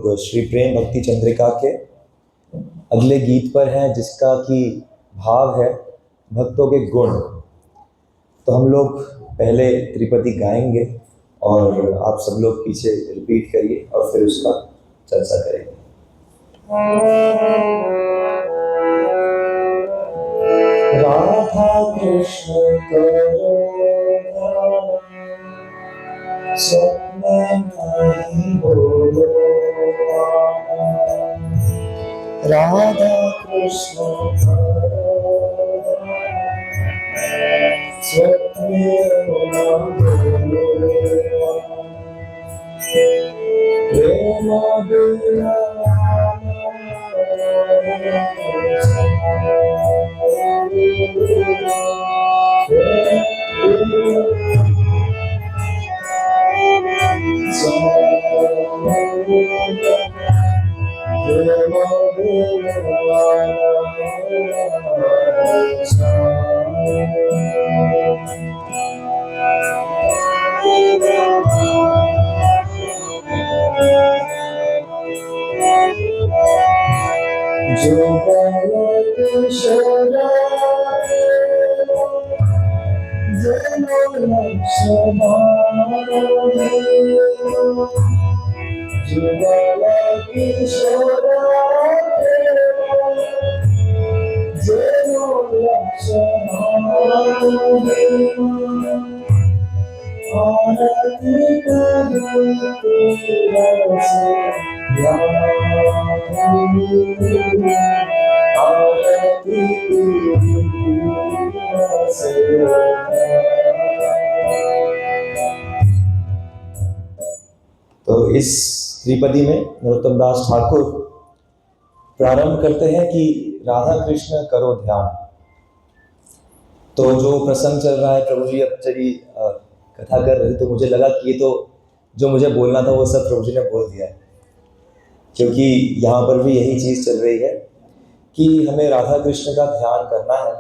लोग श्री प्रेम भक्ति चंद्रिका के अगले गीत पर हैं, जिसका कि भाव है भक्तों के गुण। तो हम लोग पहले त्रिपदी गाएंगे और आप सब लोग पीछे रिपीट करिए और फिर उसका चर्चा करेंगे। राधा कृष्ण करो स्वप्न नहीं बोलो, राधा कृष्ण करो स्वप्न न बोलो, प्रेम बिना जो तो इस त्रिपदी में नरोत्तम दास ठाकुर प्रारंभ करते हैं कि राधा कृष्ण करो ध्यान। तो जो प्रसंग चल रहा है, प्रभु जी अब चली कथा कर रहे, तो मुझे लगा कि ये तो जो मुझे बोलना था वो सब प्रभु जी ने बोल दिया है, क्योंकि यहाँ पर भी यही चीज़ चल रही है कि हमें राधा कृष्ण का ध्यान करना है।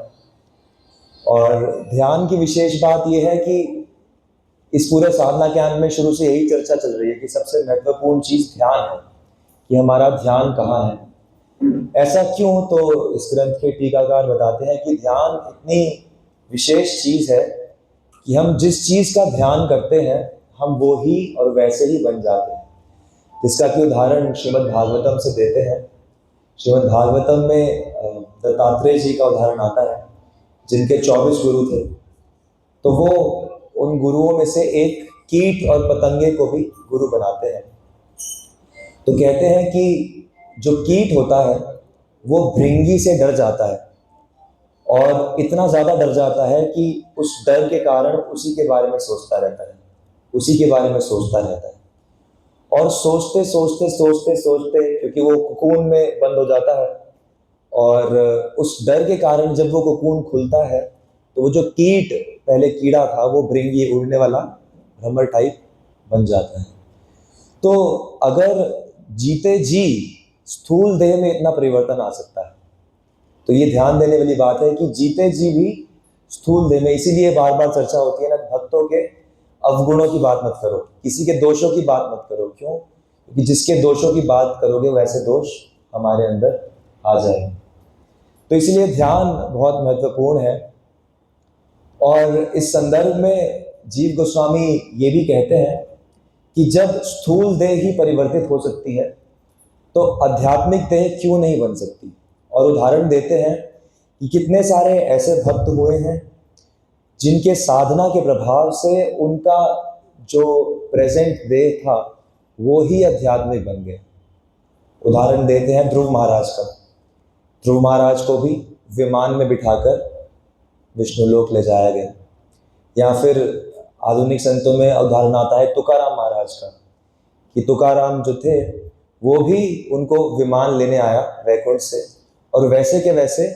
और ध्यान की विशेष बात यह है कि इस पूरे साधना ज्ञान में शुरू से यही चर्चा चल रही है कि सबसे महत्वपूर्ण चीज़ ध्यान है, कि हमारा ध्यान कहाँ है। ऐसा क्यों? तो इस ग्रंथ के टीकाकार बताते हैं कि ध्यान इतनी विशेष चीज़ है कि हम जिस चीज़ का ध्यान करते हैं हम वो ही और वैसे ही बन जाते हैं। जिसका कि उदाहरण श्रीमद् भागवतम से देते हैं। श्रीमद् भागवतम में दत्तात्रेय जी का उदाहरण आता है, जिनके 24 गुरु थे। तो वो उन गुरुओं में से एक कीट और पतंगे को भी गुरु बनाते हैं। तो कहते हैं कि जो कीट होता है वो भृंगी से डर जाता है, और इतना ज़्यादा डर जाता है कि उस डर के कारण उसी के बारे में सोचता रहता है, उसी के बारे में सोचता रहता है। और सोचते सोचते सोचते सोचते, क्योंकि वो कोकून में बंद हो जाता है, और उस डर के कारण जब वो कोकून खुलता है तो वो जो कीट पहले कीड़ा था वो भृंगी, उड़ने वाला भ्रमर टाइप बन जाता है। तो अगर जीते जी स्थूल देह में इतना परिवर्तन आ सकता है, तो ये ध्यान देने वाली बात है कि जीते जी भी स्थूल देह में। इसीलिए बार बार चर्चा होती है ना, भक्तों के अवगुणों की बात मत करो, किसी के दोषों की बात मत करो। क्यों? क्योंकि जिसके दोषों की बात करोगे वैसे दोष हमारे अंदर आ जाएंगे। तो इसलिए ध्यान बहुत महत्वपूर्ण है। और इस संदर्भ में जीव गोस्वामी ये भी कहते हैं कि जब स्थूल देह ही परिवर्तित हो सकती है तो आध्यात्मिक देह क्यों नहीं बन सकती। और उदाहरण देते हैं कि कितने सारे ऐसे भक्त हुए हैं जिनके साधना के प्रभाव से उनका जो प्रेजेंट देह था वो ही आध्यात्मिक बन गए। उदाहरण देते हैं ध्रुव महाराज का। ध्रुव महाराज को भी विमान में बिठाकर विष्णु लोक ले जाया गया। या फिर आधुनिक संतों में उदाहरण आता है तुकाराम महाराज का, कि तुकाराम जो थे वो भी उनको विमान लेने आया वैकुंठ से, और वैसे के वैसे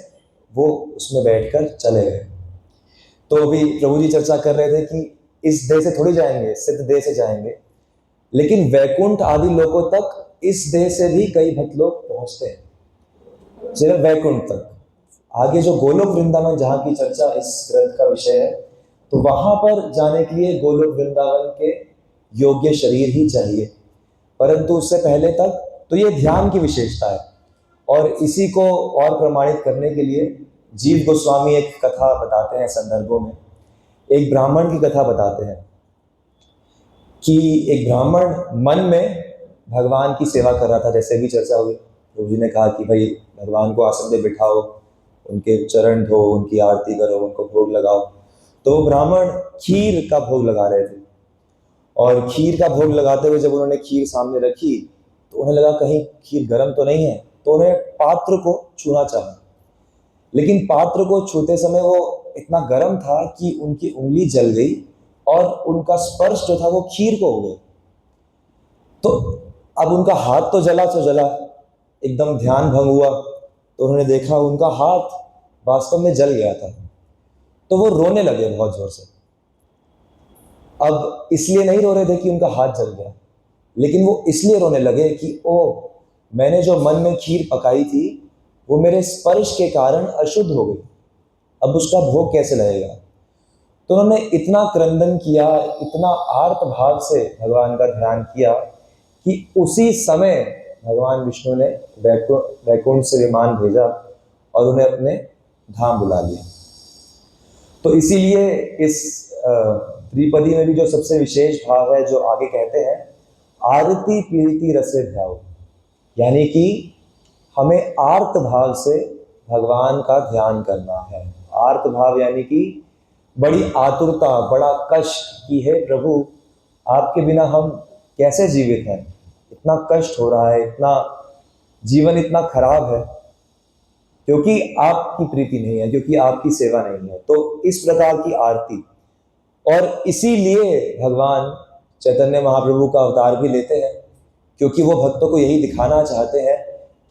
वो उसमें बैठकर चले गए। तो अभी प्रभु जी चर्चा कर रहे थे कि इस देह से थोड़ी जाएंगे, सिद्ध देह से जाएंगे, लेकिन वैकुंठ आदि लोकों तक इस देह से भी कई भक्त लोग पहुंचते हैं, सिर्फ वैकुंठ तक। आगे जो गोलोक वृंदावन, जहाँ की चर्चा इस ग्रंथ का विषय है, तो वहां पर जाने के लिए गोलोक वृंदावन के योग्य शरीर ही चाहिए। परंतु उससे पहले तक तो ये ध्यान की विशेषता है। और इसी को और प्रमाणित करने के लिए जीव गोस्वामी एक कथा बताते हैं संदर्भों में। एक ब्राह्मण की कथा बताते हैं कि एक ब्राह्मण मन में भगवान की सेवा कर रहा था। जैसे भी चर्चा हुई, प्रभु जी ने कहा कि भाई भगवान को आसन पे बिठाओ, उनके चरण धो, उनकी आरती करो, उनको भोग लगाओ। तो वो ब्राह्मण खीर का भोग लगा रहे थे, और खीर का भोग लगाते हुए जब उन्होंने खीर सामने रखी तो उन्हें लगा कहीं खीर गर्म तो नहीं है, तो उन्हें पात्र को छूना चाहा। लेकिन पात्र को छूते समय वो इतना गर्म था कि उनकी उंगली जल गई और उनका स्पर्श जो था वो खीर को हो गया। तो अब उनका हाथ तो जला, एकदम ध्यान भंग हुआ। तो उन्होंने देखा उनका हाथ वास्तव में जल गया था। तो वो रोने लगे बहुत जोर से। अब इसलिए नहीं रो रहे थे कि उनका हाथ जल गया, लेकिन वो इसलिए रोने लगे कि ओ, मैंने जो मन में खीर पकाई थी वो मेरे स्पर्श के कारण अशुद्ध हो गई, अब उसका भोग कैसे लगेगा। तो उन्होंने इतना क्रंदन किया, इतना आर्त भाव से भगवान का ध्यान किया कि उसी समय भगवान विष्णु ने वैकुंठ से विमान भेजा और उन्हें अपने धाम बुला लिया। तो इसीलिए इस त्रिपदी में भी जो सबसे विशेष भाव है, जो आगे कहते हैं, आरती पीरती रसे ध्याओ, यानी कि हमें आर्त भाव से भगवान का ध्यान करना है। आर्त भाव यानी कि बड़ी आतुरता, बड़ा कष्ट कि हे प्रभु, आपके बिना हम कैसे जीवित हैं, इतना कष्ट हो रहा है, इतना जीवन इतना खराब है, क्योंकि आपकी प्रीति नहीं है, क्योंकि आपकी सेवा नहीं है। तो इस प्रकार की आरती, और इसीलिए भगवान चैतन्य महाप्रभु का अवतार भी लेते हैं, क्योंकि वो भक्तों को यही दिखाना चाहते हैं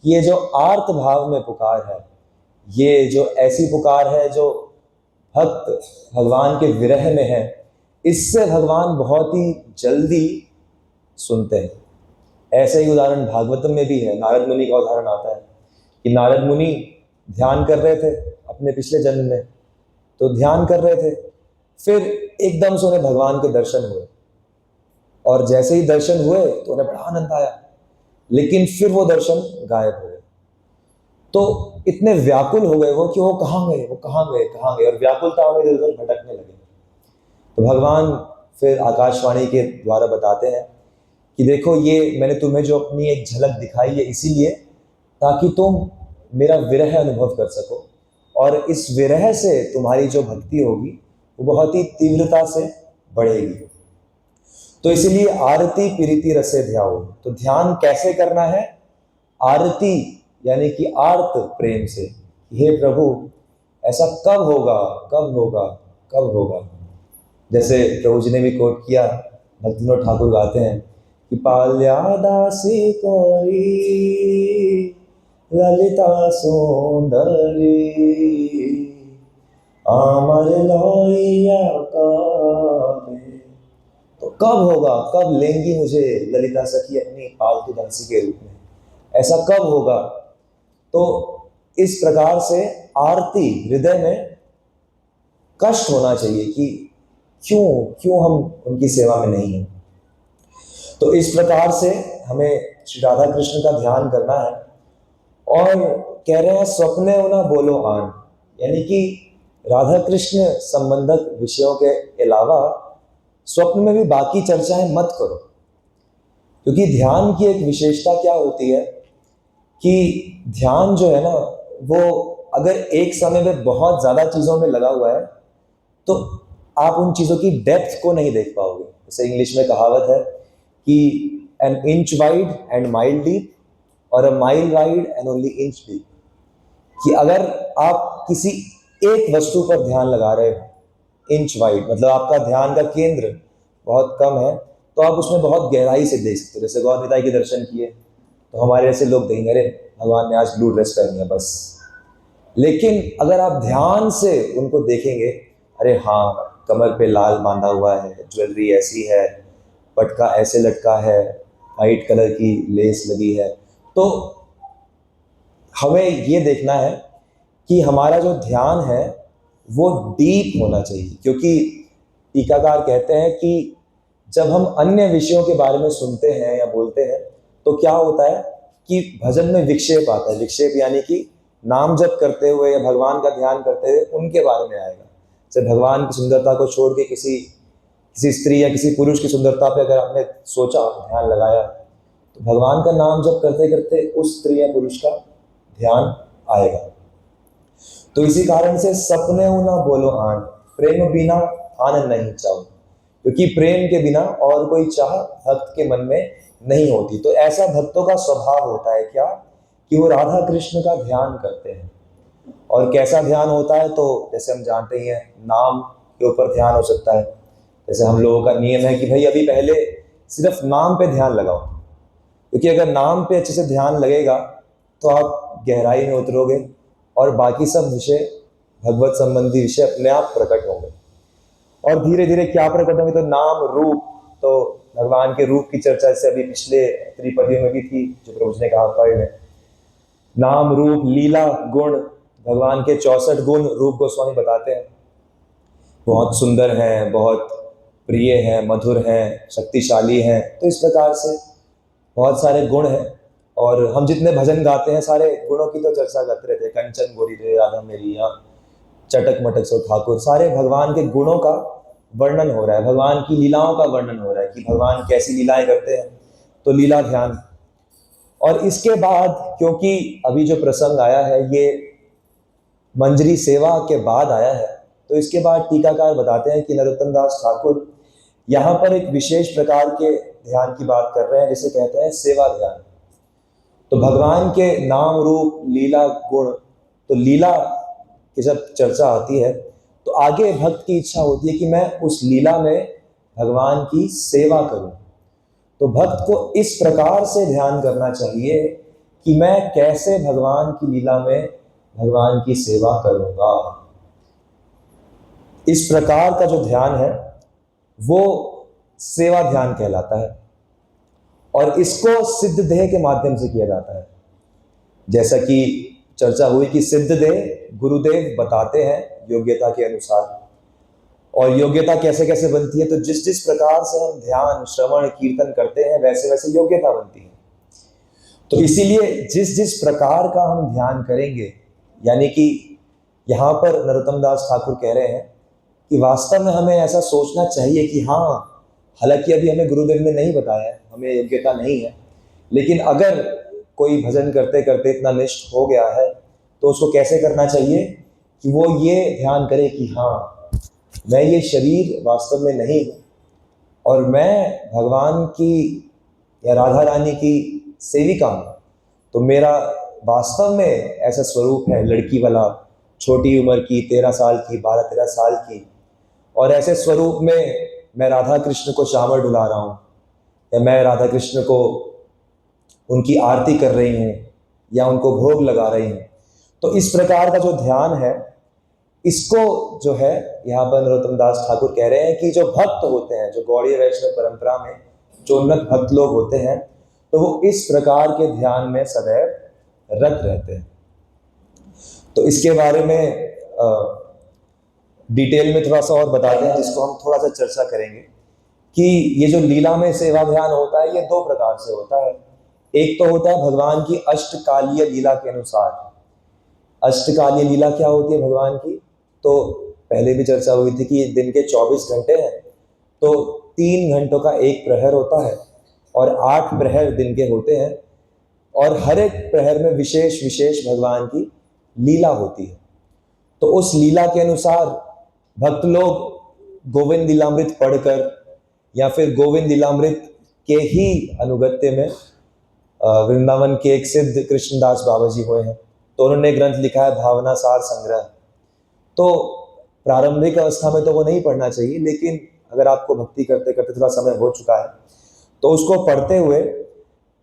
कि ये जो आर्त भाव में पुकार है, ये जो ऐसी पुकार है जो भक्त भगवान के विरह में है, इससे भगवान बहुत ही जल्दी सुनते हैं। ऐसे ही उदाहरण भागवतम में भी है। नारद मुनि का उदाहरण आता है कि नारद मुनि ध्यान कर रहे थे अपने पिछले जन्म में, तो ध्यान कर रहे थे, फिर एकदम से उन्हें भगवान के दर्शन हुए, और जैसे ही दर्शन हुए तो उन्हें बड़ा आनंद आया, लेकिन फिर वो दर्शन गायब हो गए। तो इतने व्याकुल हो गए वो कि वो कहाँ गए, वो कहाँ गए, कहाँ गए, और व्याकुलता में इधर उधर भटकने लगे। तो भगवान फिर आकाशवाणी के द्वारा बताते हैं कि देखो, ये मैंने तुम्हें जो अपनी एक झलक दिखाई है इसीलिए ताकि तुम मेरा विरह अनुभव कर सको, और इस विरह से तुम्हारी जो भक्ति होगी वो बहुत ही तीव्रता से बढ़ेगी। तो इसीलिए आरती पीरिति रसे ध्याओ। तो ध्यान कैसे करना है? आरती यानी कि आर्त प्रेम से, हे प्रभु ऐसा कब होगा, कब होगा, कब होगा। जैसे प्रभु जी ने भी कोट किया, भक्ति विनोद ठाकुर गाते हैं कि पाल्या दासी कौरी ललिता सुंदरी अमर लोहिया कावे। तो कब होगा, कब लेंगी मुझे ललिता सखी अपनी पालतू दासी के रूप में, ऐसा कब होगा। तो इस प्रकार से आरती हृदय में कष्ट होना चाहिए कि क्यों हम उनकी सेवा में नहीं हैं। तो इस प्रकार से हमें श्री राधा कृष्ण का ध्यान करना है। और कह रहे हैं स्वप्ने होना बोलो आन, यानी कि राधा कृष्ण संबंधक विषयों के अलावा स्वप्न में भी बाकी चर्चाएं मत करो, क्योंकि ध्यान की एक विशेषता क्या होती है कि ध्यान जो है ना, वो अगर एक समय में बहुत ज़्यादा चीज़ों में लगा हुआ है तो आप उन चीज़ों की डेप्थ को नहीं देख पाओगे। जैसे इंग्लिश में कहावत है कि an inch wide and mile deep, और a mile wide and only inch deep. कि अगर आप किसी एक वस्तु पर ध्यान लगा रहे हो, इंच वाइड मतलब आपका ध्यान का केंद्र बहुत कम है, तो आप उसमें बहुत गहराई से देख सकते हो। जैसे गौर निताई के दर्शन किए तो हमारे ऐसे लोग देखेंगे, अरे भगवान ने आज ब्लू ड्रेस पहनी है बस। लेकिन अगर आप ध्यान से उनको देखेंगे, अरे हाँ कमर पे लाल बांधा हुआ है, ज्वेलरी ऐसी है, पटका ऐसे लटका है, वाइट कलर की लेस लगी है, तो हमें ये देखना है कि हमारा जो ध्यान है वो डीप होना चाहिए। क्योंकि टीकाकार कहते हैं कि जब हम अन्य विषयों के बारे में सुनते हैं या बोलते हैं तो क्या होता है कि भजन में विक्षेप आता है। विक्षेप यानी कि नाम जप करते हुए या भगवान का ध्यान करते हुए उनके बारे में आएगा। जैसे भगवान की सुंदरता को छोड़ के किसी किसी स्त्री या किसी पुरुष की सुंदरता पे अगर आपने सोचा, ध्यान लगाया, तो भगवान का नाम जप करते करते उस स्त्री या पुरुष का ध्यान आएगा। तो इसी कारण से सपने ना बोलो आन, प्रेम बिना आनंद नहीं चाहो, क्योंकि प्रेम के बिना और कोई चाह भक्त के मन में नहीं होती। तो ऐसा भक्तों का स्वभाव होता है क्या, कि वो राधा कृष्ण का ध्यान करते हैं। और कैसा ध्यान होता है, तो जैसे हम जानते ही हैं, नाम के ऊपर ध्यान हो सकता है। जैसे हम लोगों का नियम है कि भाई अभी पहले सिर्फ नाम पे ध्यान लगाओ, क्योंकि अगर नाम पे अच्छे से ध्यान लगेगा तो आप गहराई में उतरोगे और बाकी सब विषय, भगवत संबंधी विषय अपने आप प्रकट होंगे। और धीरे धीरे क्या प्रकट होंगे, तो नाम रूप, तो भगवान के रूप की चर्चा जैसे अभी पिछले त्रिपदियों में भी थी, जो प्रभु जी ने कहा पढ़ में, नाम रूप लीला गुण, भगवान के 64 गुण रूप गोस्वामी बताते हैं। बहुत सुंदर हैं, बहुत प्रिय हैं, मधुर हैं, शक्तिशाली हैं। तो इस प्रकार से बहुत सारे गुण हैं। और हम जितने भजन गाते हैं सारे गुणों की तो चर्चा करते रहते हैं। कंचन गोरी रे राधा मेरी, या चटक मटक सो ठाकुर, सारे भगवान के गुणों का वर्णन हो रहा है, भगवान की लीलाओं का वर्णन हो रहा है कि भगवान कैसी लीलाएं करते हैं। तो लीला ध्यान। और इसके बाद, क्योंकि अभी जो प्रसंग आया है ये मंजरी सेवा के बाद आया है, तो इसके बाद टीकाकार बताते हैं कि नरोत्तम दास ठाकुर यहाँ पर एक विशेष प्रकार के ध्यान की बात कर रहे हैं, जिसे कहते हैं सेवा ध्यान। तो भगवान के नाम रूप लीला गुण, तो लीला की जब चर्चा आती है तो आगे भक्त की इच्छा होती है कि मैं उस लीला में भगवान की सेवा करूं। तो भक्त को इस प्रकार से ध्यान करना चाहिए कि मैं कैसे भगवान की लीला में भगवान की सेवा करूंगा। इस प्रकार का जो ध्यान है वो सेवा ध्यान कहलाता है। और इसको सिद्ध देह के माध्यम से किया जाता है। जैसा कि चर्चा हुई कि सिद्ध देह गुरुदेव बताते हैं योग्यता के अनुसार। और योग्यता कैसे कैसे बनती है, तो जिस जिस प्रकार से हम ध्यान श्रवण कीर्तन करते हैं वैसे वैसे योग्यता बनती है। तो इसीलिए जिस जिस प्रकार का हम ध्यान करेंगे, यानी कि यहाँ पर नरोत्तम दास ठाकुर कह रहे हैं कि वास्तव में हमें ऐसा सोचना चाहिए कि हाँ, हालांकि अभी हमें गुरुदेव ने नहीं बताया है, हमें योग्यता नहीं है, लेकिन अगर कोई भजन करते करते इतना निष्ठ हो गया है तो उसको कैसे करना चाहिए कि वो ये ध्यान करे कि हाँ, मैं ये शरीर वास्तव में नहीं हूँ और मैं भगवान की या राधा रानी की सेविका हूँ। तो मेरा वास्तव में ऐसा स्वरूप है, लड़की वाला, छोटी उम्र की, 13 साल की, 12-13 साल की, और ऐसे स्वरूप में मैं राधा कृष्ण को श्यामल डुला रहा हूँ, या मैं राधा कृष्ण को उनकी आरती कर रही हूँ या उनको भोग लगा रही हूँ। तो इस प्रकार का जो ध्यान है, इसको जो है यहाँ पर नरोत्तम दास ठाकुर कह रहे हैं कि जो भक्त होते हैं, जो गौड़ीय वैष्णव परंपरा में जो उन्नत भक्त लोग होते हैं, तो वो इस प्रकार के ध्यान में सदैव रत रहते हैं। तो इसके बारे में डिटेल में थोड़ा सा और बताते हैं, जिसको हम थोड़ा सा चर्चा करेंगे कि ये जो लीला में सेवा ध्यान होता है ये 2 प्रकार से होता है। एक तो होता है भगवान की अष्टकालीय लीला के अनुसार। अष्टकालीय लीला क्या होती है भगवान की, तो पहले भी चर्चा हुई थी कि दिन के 24 घंटे हैं, तो 3 घंटों का एक प्रहर होता है और 8 प्रहर दिन के होते हैं, और हर एक प्रहर में विशेष विशेष भगवान की लीला होती है। तो उस लीला के अनुसार भक्त लोग गोविंद लीलामृत पढ़कर या फिर गोविंद लीलामृत के ही अनुगत्य में, वृंदावन के एक सिद्ध कृष्णदास बाबा जी हुए हैं, तो उन्होंने ग्रंथ लिखा है भावना सार संग्रह। तो प्रारंभिक अवस्था में तो वो नहीं पढ़ना चाहिए, लेकिन अगर आपको भक्ति करते करते थोड़ा समय हो चुका है तो उसको पढ़ते हुए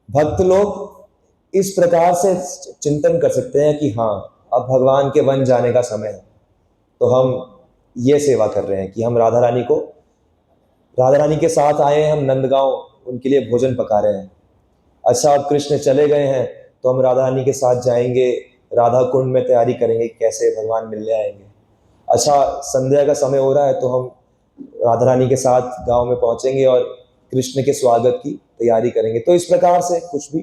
भक्त लोग इस प्रकार से चिंतन कर सकते हैं कि हाँ, अब भगवान के वन जाने का समय है, तो हम ये सेवा कर रहे हैं कि हम राधा रानी के साथ आए हैं, हम नंदगांव उनके लिए भोजन पका रहे हैं। अच्छा, अब कृष्ण चले गए हैं तो हम राधा रानी के साथ जाएंगे, राधा कुंड में तैयारी करेंगे कैसे भगवान मिलने आएंगे। अच्छा, संध्या का समय हो रहा है तो हम राधा रानी के साथ गांव में पहुंचेंगे और कृष्ण के स्वागत की तैयारी करेंगे। तो इस प्रकार से कुछ भी,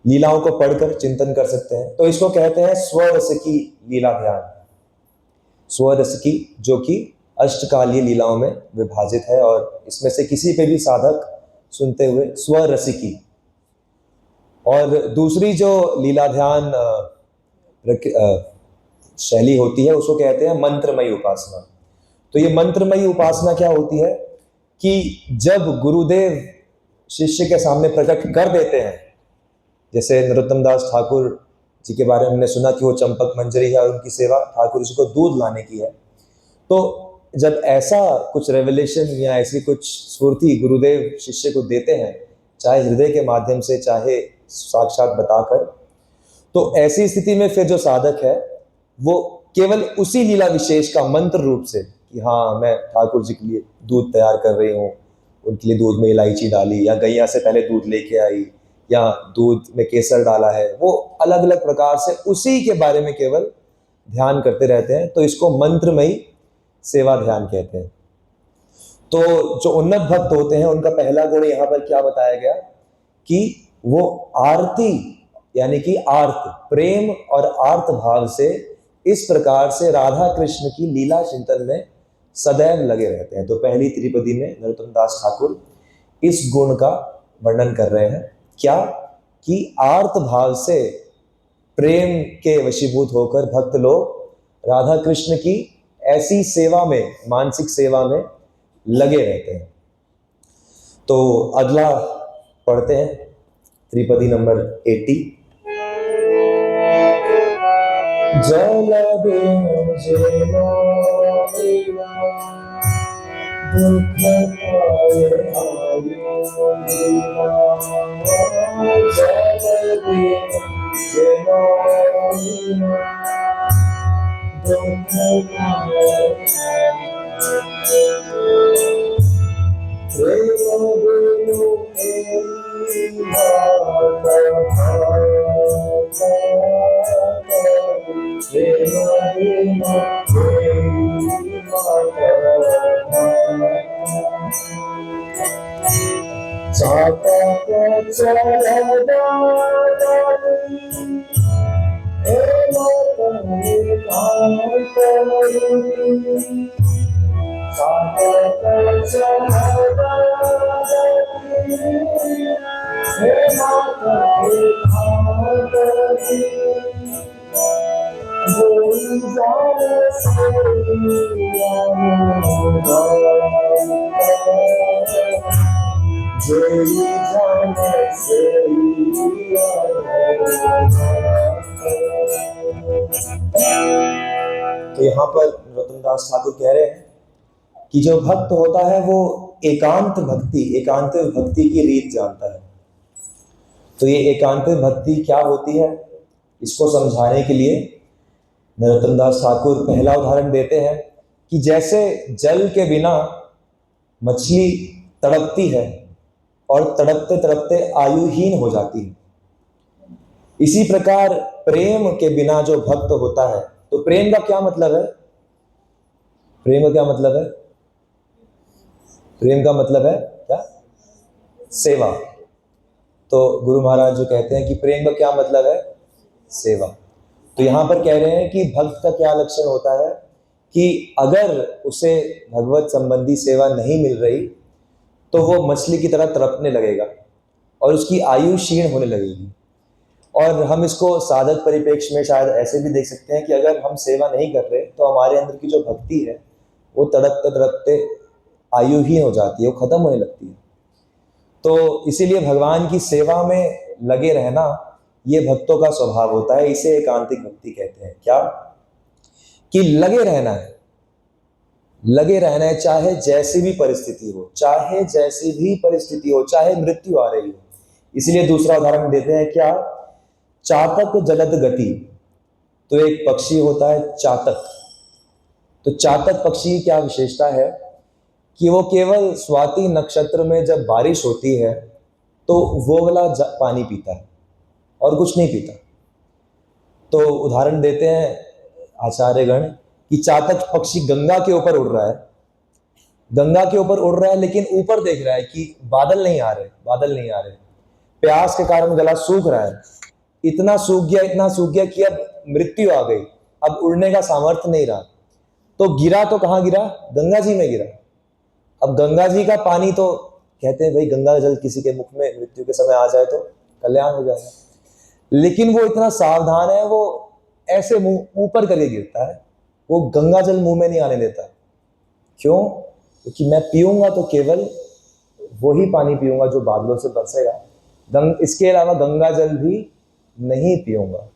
लीलाओं को पढ़कर चिंतन कर सकते हैं। तो इसको कहते हैं स्वरस की लीला ध्यान। स्वरस की, जो कि अष्टकालीय लीलाओं में विभाजित है, और इसमें से किसी पे भी साधक सुनते हुए स्वरसिकी। और दूसरी जो लीला ध्यान शैली होती है उसको कहते हैं मंत्रमयी उपासना। तो ये मंत्रमयी उपासना क्या होती है कि जब गुरुदेव शिष्य के सामने प्रकट कर देते हैं, जैसे नरोत्तम दास ठाकुर जी के बारे में हमने सुना कि वो चंपक मंजरी है और उनकी सेवा ठाकुर जी को दूध लाने की है। तो जब ऐसा कुछ रेवलेशन या ऐसी कुछ स्फूर्ति गुरुदेव शिष्य को देते हैं, चाहे हृदय के माध्यम से चाहे साक्षात बताकर, तो ऐसी स्थिति में फिर जो साधक है वो केवल उसी लीला विशेष का मंत्र रूप से कि हाँ मैं ठाकुर जी के लिए दूध तैयार कर रही हूँ, उनके लिए दूध में इलायची डाली, या गैया से पहले दूध लेके आई, या दूध में केसर डाला है, वो अलग अलग प्रकार से उसी के बारे में केवल ध्यान करते रहते हैं। तो इसको मंत्रमयी सेवा ध्यान कहते हैं। तो जो उन्नत भक्त होते हैं उनका पहला गुण यहाँ पर क्या बताया गया कि वो आरती यानी कि आर्त प्रेम और आर्त भाव से इस प्रकार से राधा कृष्ण की लीला चिंतन में सदैव लगे रहते हैं। तो पहली त्रिपदी में नरोत्तम दास ठाकुर इस गुण का वर्णन कर रहे हैं, क्या कि आर्त भाव से प्रेम के वशीभूत होकर भक्त लोग राधा कृष्ण की ऐसी सेवा में, मानसिक सेवा में लगे रहते हैं। तो अगला पढ़ते हैं त्रिपदी नंबर 80। जल तो यहाँ पर नरोत्तम दास ठाकुर कह रहे हैं कि जो भक्त होता है वो एकांत भक्ति की रीत जानता है। तो ये एकांत भक्ति क्या होती है, इसको समझाने के लिए नरोत्तम दास ठाकुर पहला उदाहरण देते हैं कि जैसे जल के बिना मछली तड़पती है और तड़पते तड़पते आयुहीन हो जाती है, इसी प्रकार प्रेम के बिना जो भक्त होता है, तो प्रेम का क्या मतलब है? प्रेम का क्या मतलब है? प्रेम का मतलब है क्या? सेवा। तो गुरु महाराज जो कहते हैं कि प्रेम का क्या मतलब है? सेवा। तो यहाँ पर कह रहे हैं कि भक्त का क्या लक्षण होता है कि अगर उसे भगवत संबंधी सेवा नहीं मिल रही तो वो मछली की तरह तड़पने लगेगा और उसकी आयु क्षीण होने लगेगी। और हम इसको साधक परिप्रेक्ष्य में शायद ऐसे भी देख सकते हैं कि अगर हम सेवा नहीं कर रहे तो हमारे अंदर की जो भक्ति है वो तड़पते तड़पते आयुहीन हो जाती है, वो खत्म होने लगती है। तो इसीलिए भगवान की सेवा में लगे रहना ये भक्तों का स्वभाव होता है। इसे एकांतिक भक्ति कहते हैं। क्या कि लगे रहना है, लगे रहना है, चाहे जैसी भी परिस्थिति हो, चाहे जैसी भी परिस्थिति हो, चाहे मृत्यु आ रही हो। इसलिए दूसरा उदाहरण देते हैं, क्या? चातक जलद गति। तो एक पक्षी होता है चातक। तो चातक पक्षी की क्या विशेषता है कि वो केवल स्वाति नक्षत्र में जब बारिश होती है तो वो वाला पानी पीता है और कुछ नहीं पीता। तो उदाहरण देते हैं आचार्यगण कि चातक पक्षी गंगा के ऊपर उड़ रहा है, गंगा के ऊपर उड़ रहा है, लेकिन ऊपर देख रहा है कि बादल नहीं आ रहे, प्यास के कारण गला सूख रहा है, इतना सूख गया कि अब मृत्यु आ गई, अब उड़ने का सामर्थ्य नहीं रहा। तो गिरा तो कहाँ गिरा? गंगा जी में गिरा। अब गंगा जी का पानी तो कहते हैं भाई गंगा जल किसी के मुख में मृत्यु के समय आ जाए तो कल्याण हो जाएगा, लेकिन वो इतना सावधान है, वो ऐसे मुंह ऊपर करके गिरता है, वो गंगा जल मुंह में नहीं आने देता। क्यों? क्योंकि मैं पीऊंगा तो केवल वही पानी पीऊंगा जो बादलों से बरसेगा, इसके अलावा गंगा जल भी नहीं पीऊंगा।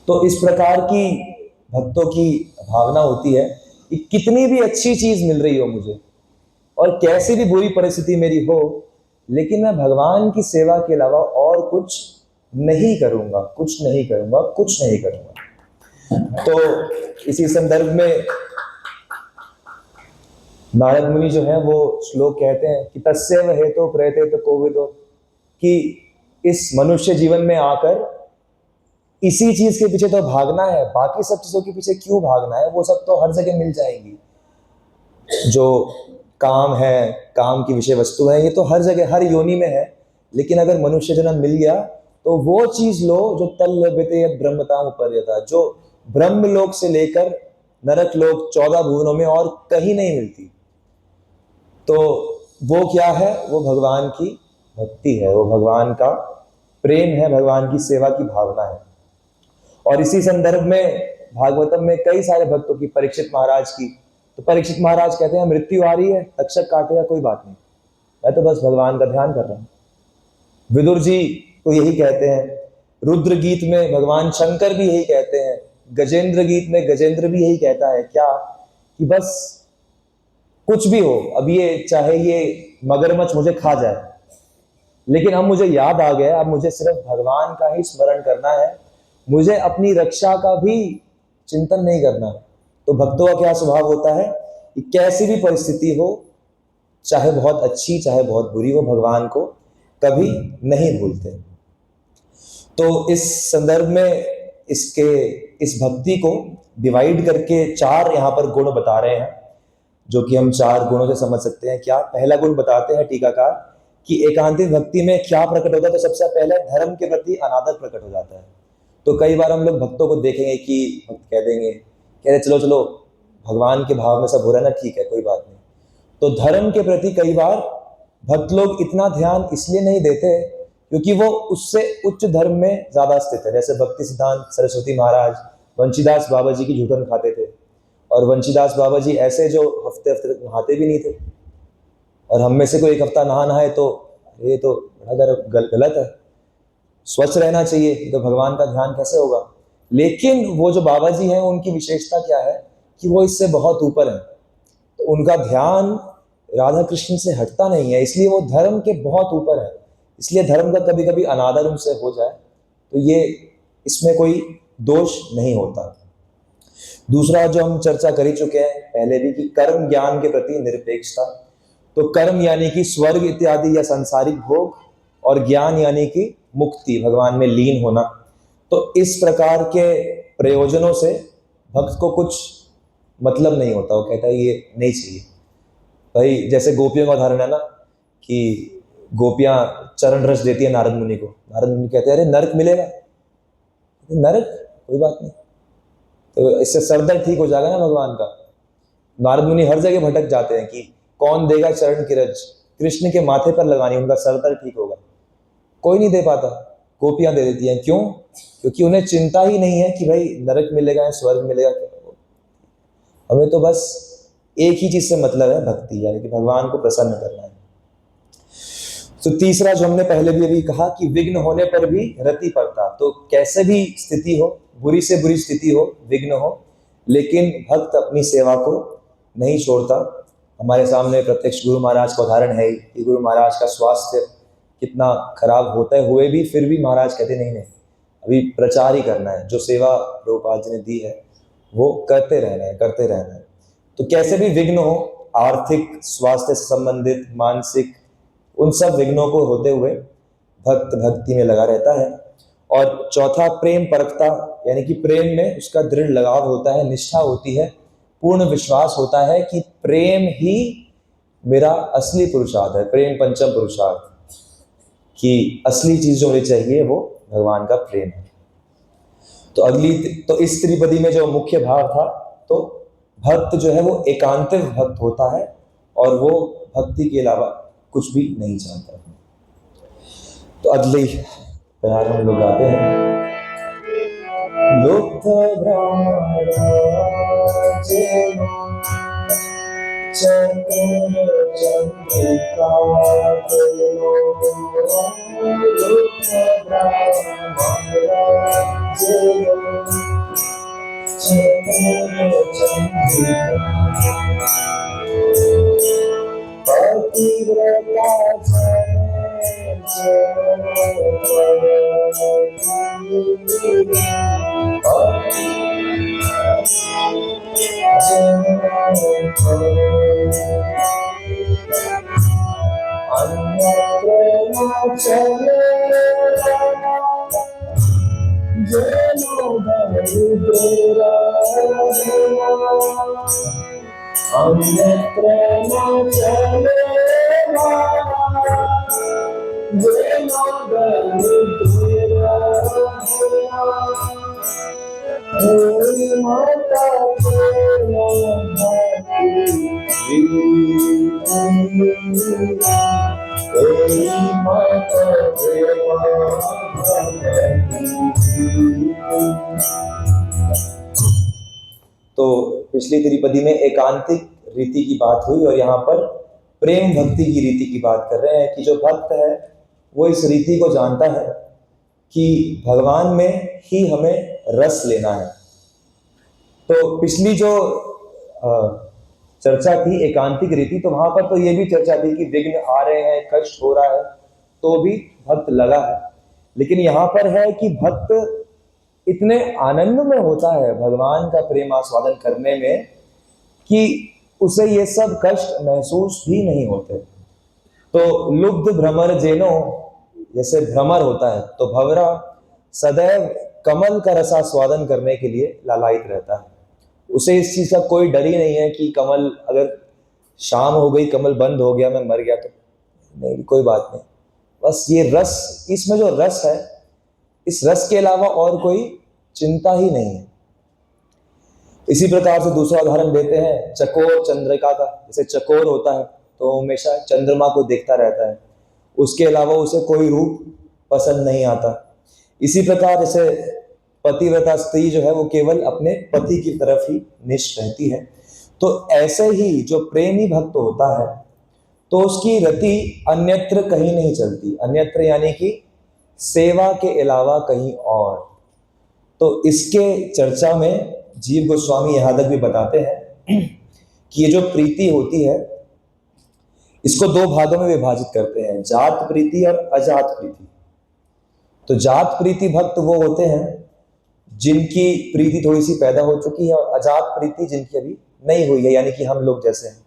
तो इस प्रकार की भक्तों की भावना होती है कि कितनी भी अच्छी चीज मिल रही हो मुझे और कैसी भी बुरी परिस्थिति मेरी हो, लेकिन मैं भगवान की सेवा के अलावा और कुछ नहीं करूंगा, कुछ नहीं करूंगा, कुछ नहीं करूंगा। तो इसी संदर्भ में नारद मुनि जो है वो श्लोक कहते हैं कि तस्यैव हेतो प्रयते कोविदो, कि इस मनुष्य जीवन में आकर इसी चीज के पीछे तो भागना है, बाकी सब चीजों के पीछे क्यों भागना है? वो सब तो हर जगह मिल जाएंगी। जो काम है, काम की विषय वस्तु है, ये तो हर जगह हर योनि में है। लेकिन अगर मनुष्य जन्म मिल गया तो वो चीज लो जो तल लभते ब्रह्मताम उपर्यता, जो ब्रह्मलोक से लेकर नरक लोक 14 भुवनों में और कहीं नहीं मिलती। तो वो क्या है? वो भगवान की भक्ति है, वो भगवान का प्रेम है, भगवान की सेवा की भावना है। और इसी संदर्भ में भागवतम में कई सारे भक्तों की, परीक्षित महाराज की, तो परीक्षित महाराज कहते हैं मृत्यु आ रही है, तक्षक काटेगा कोई बात नहीं, मैं तो बस भगवान का ध्यान कर रहा हूं। विदुर जी तो यही कहते हैं, रुद्र गीत में भगवान शंकर भी यही कहते हैं, गजेंद्र गीत में गजेंद्र भी यही कहता है, क्या कि बस कुछ भी हो, अब ये चाहे ये मगरमच्छ मुझे खा जाए, लेकिन अब मुझे याद आ गया, अब मुझे सिर्फ भगवान का ही स्मरण करना है, मुझे अपनी रक्षा का भी चिंतन नहीं करना। तो भक्तों का क्या स्वभाव होता है कि कैसी भी परिस्थिति हो, चाहे बहुत अच्छी चाहे बहुत बुरी हो, भगवान को कभी नहीं भूलते। तो इस संदर्भ में इस भक्ति को डिवाइड करके 4 यहाँ पर गुण बता रहे हैं, जो कि हम 4 गुणों से समझ सकते हैं। क्या? पहला गुण बताते हैं टीकाकार कि एकांतिक भक्ति में क्या प्रकट होता है? तो सबसे पहले धर्म के प्रति अनादर प्रकट हो जाता है। तो कई बार हम लोग भक्तों को देखेंगे कि भक्त कह देंगे, कह रहे चलो चलो भगवान के भाव में सब हो रहा है ना, ठीक है कोई बात नहीं। तो धर्म के प्रति कई बार भक्त लोग इतना ध्यान इसलिए नहीं देते क्योंकि वो उससे उच्च धर्म में ज्यादा स्थित है। जैसे भक्ति सिद्धांत सरस्वती महाराज वंशीदास बाबा जी की जूठन खाते थे, और वंशीदास बाबा जी ऐसे जो हफ्ते हफ्ते तक नहाते भी नहीं थे, और हम में से कोई एक हफ्ता नहाए तो ये तो बड़ा गलत है, स्वच्छ रहना चाहिए, तो भगवान का ध्यान कैसे होगा? लेकिन वो जो बाबा जी हैं उनकी विशेषता क्या है कि वो इससे बहुत ऊपर है, तो उनका ध्यान राधा कृष्ण से हटता नहीं है, इसलिए वो धर्म के बहुत ऊपर है। इसलिए धर्म का कभी कभी अनादर उनसे हो जाए तो ये इसमें कोई दोष नहीं होता। दूसरा जो हम चर्चा कर ही चुके हैं पहले भी कि कर्म ज्ञान के प्रति निरपेक्षता। तो कर्म यानी कि स्वर्ग इत्यादि या सांसारिक भोग, और ज्ञान यानी कि मुक्ति, भगवान में लीन होना। तो इस प्रकार के प्रयोजनों से भक्त को कुछ मतलब नहीं होता, वो कहता है ये नहीं चाहिए। भाई जैसे गोपियों का उदाहरण है ना, कि गोपियां चरण रस देती है नारद मुनि को, नारद मुनि कहते हैं अरे नरक मिलेगा, नरक कोई बात नहीं, तो इससे सरदर्द ठीक हो जाएगा ना भगवान का। नारद मुनि हर जगह भटक जाते हैं कि कौन देगा चरण की रज, कृष्ण के माथे पर लगानी, उनका सरदर्द ठीक होगा, कोई नहीं दे पाता, गोपियां दे देती हैं। क्यों? क्योंकि उन्हें चिंता ही नहीं है कि भाई नरक मिलेगा या स्वर्ग मिलेगा, हमें तो बस एक ही चीज से मतलब है, भक्ति, यानी कि भगवान को प्रसन्न करना है। तो तीसरा जो हमने पहले भी अभी कहा कि विघ्न होने पर भी रति पड़ता। तो कैसे भी स्थिति हो, बुरी से बुरी स्थिति हो, विघ्न हो, लेकिन भक्त अपनी सेवा को नहीं छोड़ता। हमारे सामने प्रत्यक्ष गुरु महाराज का उदाहरण है कि गुरु महाराज का स्वास्थ्य कितना खराब होते हुए भी फिर भी महाराज कहते नहीं नहीं अभी प्रचार ही करना है, जो सेवा प्रभुपाद जी ने दी है वो करते रहना है, करते रहना है। तो कैसे भी विघ्न हो, आर्थिक, स्वास्थ्य से संबंधित, मानसिक, उन सब विघ्नों को होते हुए भक्त भक्ति में लगा रहता है। और चौथा प्रेम परखता, यानी कि प्रेम में उसका दृढ़ लगाव होता है, निष्ठा होती है, पूर्ण विश्वास होता है कि प्रेम ही मेरा असली पुरुषार्थ है, प्रेम पंचम पुरुषार्थ, कि असली चीज जो मुझे चाहिए वो भगवान का प्रेम है। तो इस त्रिपदी में जो मुख्य भाव था, तो भक्त जो है वो एकांतिक भक्त होता है और वो भक्ति के अलावा कुछ भी नहीं चाहता। तो अगले प्यार हम लोग गाते हैं। लुप्त भ्रमर जेनो चंद्र चंद्रिका तेरो, लुप्त भ्रमर जेनो चंद्र चंद्रिका, पतिव्रता तो पिछली त्रिपदी में एकांतिक रीति की बात हुई और यहाँ पर प्रेम भक्ति की रीति की बात कर रहे हैं कि जो भक्त है वो इस रीति को जानता है कि भगवान में ही हमें रस लेना है। तो पिछली जो चर्चा थी एकांतिक रीति, तो वहां पर तो ये भी चर्चा थी कि विघ्न आ रहे हैं, कष्ट हो रहा है, तो भी भक्त लगा है। लेकिन यहाँ पर है कि भक्त इतने आनंद में होता है भगवान का प्रेम आस्वादन करने में कि उसे ये सब कष्ट महसूस भी नहीं होते। तो लुब्ध भ्रमर जेनो, जैसे भ्रमर होता है तो भंवरा सदैव कमल का रसास्वादन करने के लिए लालायित रहता है। उसे इस चीज का कोई डर ही नहीं है कि कमल अगर शाम हो गई, कमल बंद हो गया, मैं मर गया, तो नहीं, कोई बात नहीं। बस ये रस, इसमें जो रस है, इस रस के अलावा और कोई चिंता ही नहीं है। इसी प्रकार से दूसरा उदाहरण देते हैं चकोर चंद्रिका का। जैसे चकोर होता है तो हमेशा चंद्रमा को देखता रहता है, उसके अलावा उसे कोई रूप पसंद नहीं आता। इसी प्रकार जैसे पतिव्रता स्त्री जो है वो केवल अपने पति की तरफ ही निष्ठ रहती है। तो ऐसे ही जो प्रेमी भक्त होता है तो उसकी रति अन्यत्र कहीं नहीं चलती। अन्यत्र यानी कि सेवा के अलावा कहीं और। तो इसके चर्चा में जीव गोस्वामी यहां तक भी बताते हैं कि ये जो प्रीति होती है इसको दो भागों में विभाजित करते हैं, जात प्रीति और अजात प्रीति। तो जात प्रीति भक्त वो होते हैं जिनकी प्रीति थोड़ी सी पैदा हो चुकी है, और अजात प्रीति जिनकी अभी नहीं हुई है, यानी कि हम लोग जैसे हैं।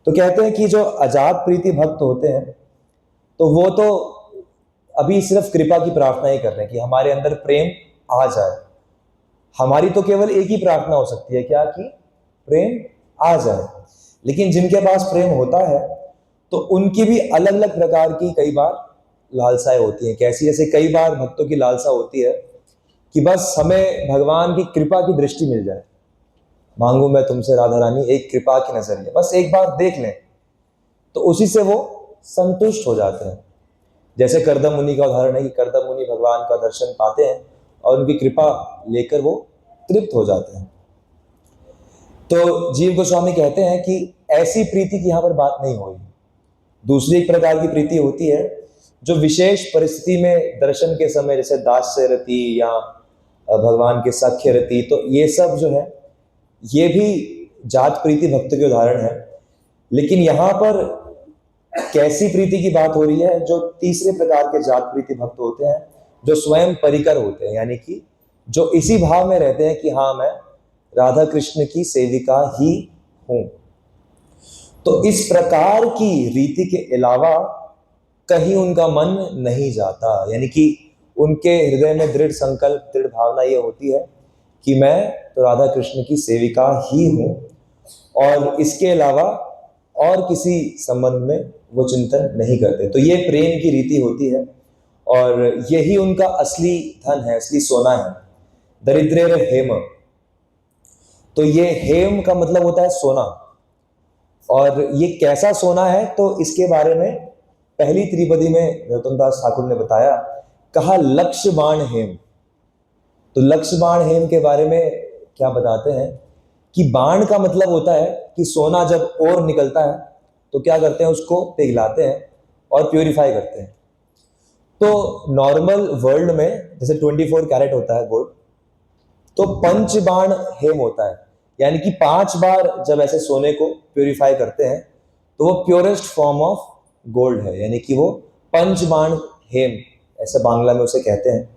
तो कहते हैं कि जो अजात प्रीति भक्त होते हैं तो वो तो अभी सिर्फ कृपा की प्रार्थना ही कर रहे हैं कि हमारे अंदर प्रेम आ जाए। हमारी तो केवल एक ही प्रार्थना हो सकती है, क्या? कि प्रेम आ जाए। लेकिन जिनके पास प्रेम होता है तो उनकी भी अलग अलग प्रकार की कई बार लालसाएं होती हैं। कैसी? जैसे कई बार भक्तों की लालसा होती है कि बस हमें भगवान की कृपा की दृष्टि मिल जाए। मांगू मैं तुमसे राधा रानी एक कृपा की नजरिया, बस एक बार देख लें, तो उसी से वो संतुष्ट हो जाते हैं। जैसे कर्दम मुनि का उदाहरण है कि कर्दम मुनि भगवान का दर्शन पाते हैं और उनकी कृपा लेकर वो तृप्त हो जाते हैं। तो जीव गोस्वामी कहते हैं कि ऐसी प्रीति की यहाँ पर बात नहीं हो रही। दूसरी एक प्रकार की प्रीति होती है जो विशेष परिस्थिति में दर्शन के समय, जैसे दास्य रति या भगवान के सख्य रति, तो ये सब जो है ये भी जात प्रीति भक्त के उदाहरण है। लेकिन यहाँ पर कैसी प्रीति की बात हो रही है? जो तीसरे प्रकार के जात प्रीति भक्त होते हैं, जो स्वयं परिकर होते हैं, यानी कि जो इसी भाव में रहते हैं कि हाँ मैं राधा कृष्ण की सेविका ही हूं। तो इस प्रकार की रीति के अलावा कहीं उनका मन नहीं जाता, यानी कि उनके हृदय में दृढ़ संकल्प, दृढ़ भावना ये होती है कि मैं तो राधा कृष्ण की सेविका ही हूं, और इसके अलावा और किसी संबंध में वो चिंतन नहीं करते। तो ये प्रेम की रीति होती है। और यही उनका असली धन है, असली सोना है। दरिद्रेर हेम, तो ये हेम का मतलब होता है सोना। और ये कैसा सोना है, तो इसके बारे में पहली त्रिपदी में नरोत्तमदास ठाकुर ने बताया, कहा लक्ष्य बाण हेम। तो लक्ष्य बाण हेम के बारे में क्या बताते हैं कि बाण का मतलब होता है कि सोना जब और निकलता है तो क्या करते हैं, उसको पिघलाते हैं और प्यूरिफाई करते हैं। तो नॉर्मल वर्ल्ड में जैसे 24 कैरेट होता है गोल्ड, तो पंच बाण हेम होता है, यानी कि 5 बार जब ऐसे सोने को प्यूरिफाई करते हैं तो वो प्योरेस्ट फॉर्म ऑफ गोल्ड है, यानी कि वो पंच बाण हेम, ऐसे बांग्ला में उसे कहते हैं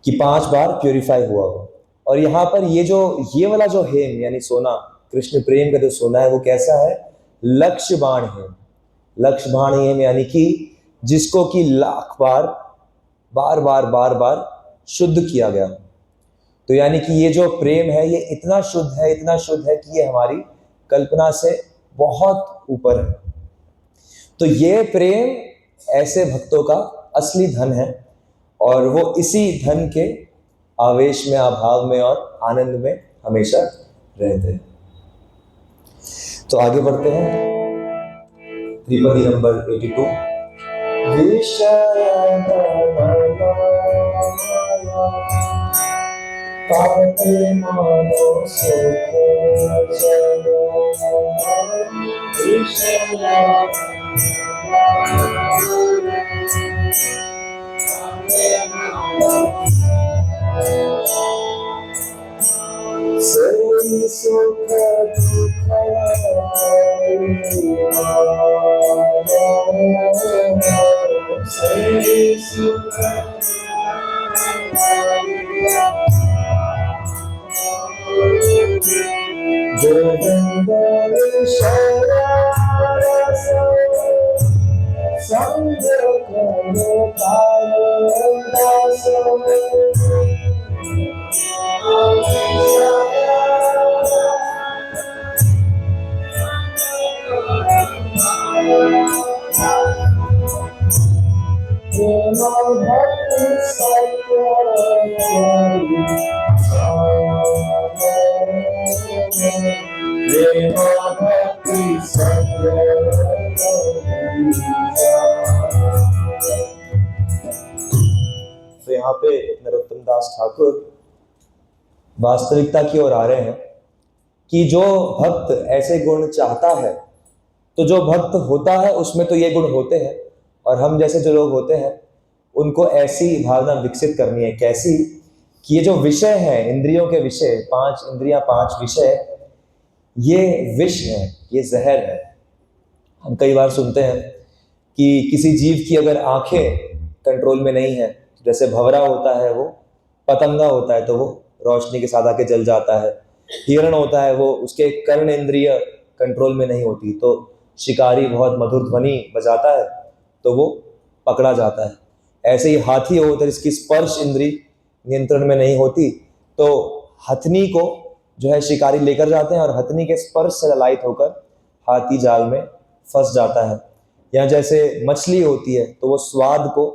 कि 5 बार प्यूरिफाई हुआ हो। और यहाँ पर ये वाला जो हेम यानी सोना, कृष्ण प्रेम का जो सोना है, वो कैसा है, लक्ष्य बाण हेम। लक्ष्य बाण हेम यानी कि जिसको कि लाख बार बार बार बार बार शुद्ध किया गया। तो यानी कि ये जो प्रेम है ये इतना शुद्ध है, इतना शुद्ध है कि ये हमारी कल्पना से बहुत ऊपर है। तो ये प्रेम ऐसे भक्तों का असली धन है, और वो इसी धन के आवेश में, अभाव में और आनंद में हमेशा रहते हैं। तो आगे बढ़ते हैं, त्रिपदी नंबर 82। तो यहाँ पे नरोत्तमदास ठाकुर वास्तविकता की ओर आ रहे हैं कि जो भक्त ऐसे गुण चाहता है, तो जो भक्त होता है उसमें तो ये गुण होते हैं, और हम जैसे जो लोग होते हैं उनको ऐसी भावना विकसित करनी है। कैसी, कि ये जो विषय है, इंद्रियों के विषय, 5 इंद्रियां 5 विषय, ये विष है, ये जहर है। हम कई बार सुनते हैं कि किसी जीव की अगर आंखें कंट्रोल में नहीं है, जैसे भंवरा होता है, वो पतंगा होता है तो वो रोशनी के साथ आके जल जाता है। हिरण होता है, वो उसके कर्ण इंद्रिय कंट्रोल में नहीं होती, तो शिकारी बहुत मधुर ध्वनि बजाता है तो वो पकड़ा जाता है। ऐसे ही हाथी होता है, जिसकी स्पर्श इंद्री नियंत्रण में नहीं होती, तो हथनी को जो है शिकारी लेकर जाते हैं और हथनी के स्पर्श से ललायित होकर हाथी जाल में फंस जाता है। या जैसे मछली होती है तो वो स्वाद को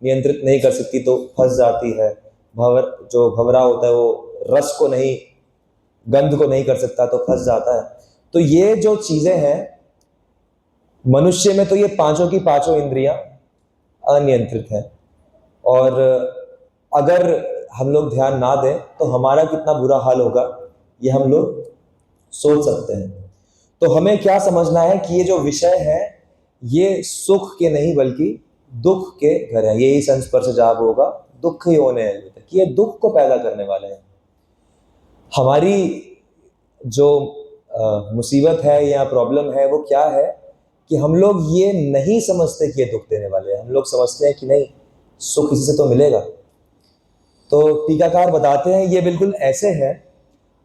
नियंत्रित नहीं कर सकती तो फंस जाती है। जो भंवरा होता है वो रस को नहीं, गंध को नहीं कर सकता तो फंस जाता है। तो ये जो चीजें हैं मनुष्य में, तो ये पांचों की पांचों इंद्रियां अनियंत्रित हैं, और अगर हम लोग ध्यान ना दें तो हमारा कितना बुरा हाल होगा ये हम लोग सोच सकते हैं। तो हमें क्या समझना है कि ये जो विषय है ये सुख के नहीं बल्कि दुख के घर है। यही संस्पर्श जाब होगा दुख ही होने हैं, कि ये दुख को पैदा करने वाले हैं। हमारी जो मुसीबत है या प्रॉब्लम है वो क्या है कि हम लोग ये नहीं समझते कि ये दुख देने वाले हैं। हम लोग समझते हैं कि नहीं, सुख इसी से तो मिलेगा। तो टीकाकार बताते हैं ये बिल्कुल ऐसे है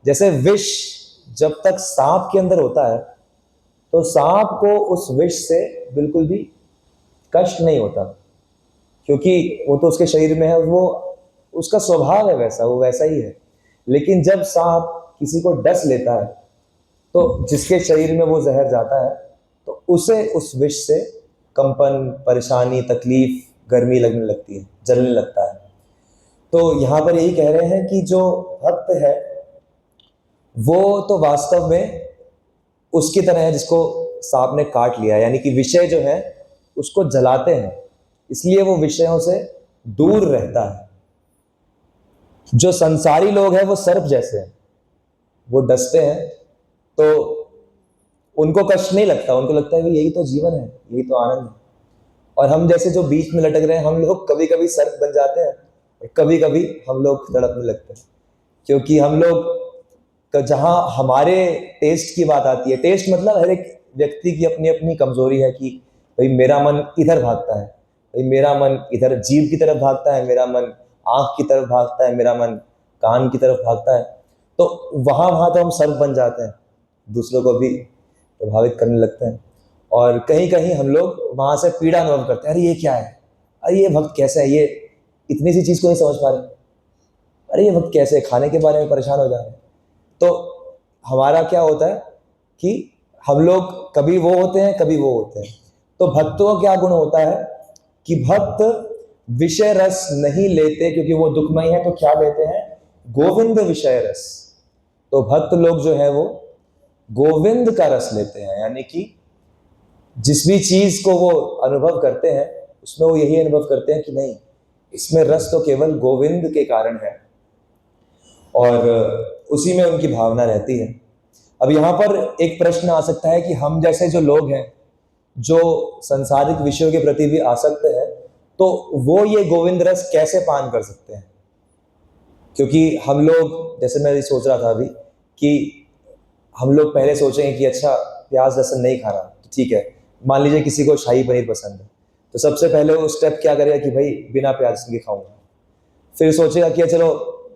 जैसे विष जब तक सांप के अंदर होता है तो सांप को उस विष से बिल्कुल भी कष्ट नहीं होता, क्योंकि वो तो उसके शरीर में है, वो उसका स्वभाव है वैसा, वो वैसा ही है। लेकिन जब सांप किसी को डस लेता है तो जिसके शरीर में वो जहर जाता है तो उसे उस विष से कंपन, परेशानी, तकलीफ, गर्मी लगने लगती है, जलने लगता है। तो यहाँ पर यही कह रहे हैं कि जो भक्त है वो तो वास्तव में उसकी तरह है जिसको सांप ने काट लिया, यानी कि विषय जो है उसको जलाते हैं, इसलिए वो विषयों से दूर रहता है। जो संसारी लोग हैं वो सर्प जैसे हैं, वो डसते हैं तो उनको कष्ट नहीं लगता, उनको लगता है यही तो जीवन है, यही तो आनंद है। और हम जैसे जो बीच में लटक रहे हैं, हम लोग कभी कभी सर्प बन जाते हैं और कभी कभी हम लोग तड़पने लगते हैं, क्योंकि हम लोग जहां हमारे टेस्ट की बात आती है, टेस्ट मतलब हर एक व्यक्ति की अपनी अपनी कमजोरी है कि भाई मेरा मन इधर भागता है, भाई मेरा मन इधर जीभ की तरफ भागता है, मेरा मन आंख की तरफ भागता है, मेरा मन कान की तरफ भागता है। तो वहां वहां तो हम सर्प बन जाते हैं, दूसरों को भी प्रभावित करने लगते हैं, और कहीं कहीं हम लोग वहां से पीड़ा अनुभव करते हैं। अरे ये क्या है, अरे ये भक्त कैसे है, ये इतनी सी चीज को नहीं समझ पा रहे, अरे ये भक्त कैसे है, खाने के बारे में परेशान हो जा रहे हैं। तो हमारा क्या होता है कि हम लोग कभी वो होते हैं कभी वो होते हैं। तो भक्तों का क्या गुण होता है कि भक्त विषय रस नहीं लेते क्योंकि वो दुखमय है, तो क्या लेते हैं, गोविंद विषय रस। तो भक्त लोग जो है वो गोविंद का रस लेते हैं, यानी कि जिस भी चीज को वो अनुभव करते हैं उसमें वो यही अनुभव करते हैं कि नहीं, इसमें रस तो केवल गोविंद के कारण है, और उसी में उनकी भावना रहती है। अब यहाँ पर एक प्रश्न आ सकता है कि हम जैसे जो लोग हैं जो संसारिक विषयों के प्रति भी आसक्त है, तो वो ये गोविंद रस कैसे पान कर सकते हैं? क्योंकि हम लोग, जैसे मैं सोच रहा था अभी कि हम लोग पहले सोचेंगे कि अच्छा प्याज लहसुन नहीं खाना, तो ठीक है, मान लीजिए किसी को शाही पनीर पसंद है, तो सबसे पहले वो स्टेप क्या करेगा कि भाई बिना प्याज लहसुन के खाऊंगा। फिर सोचेगा कि चलो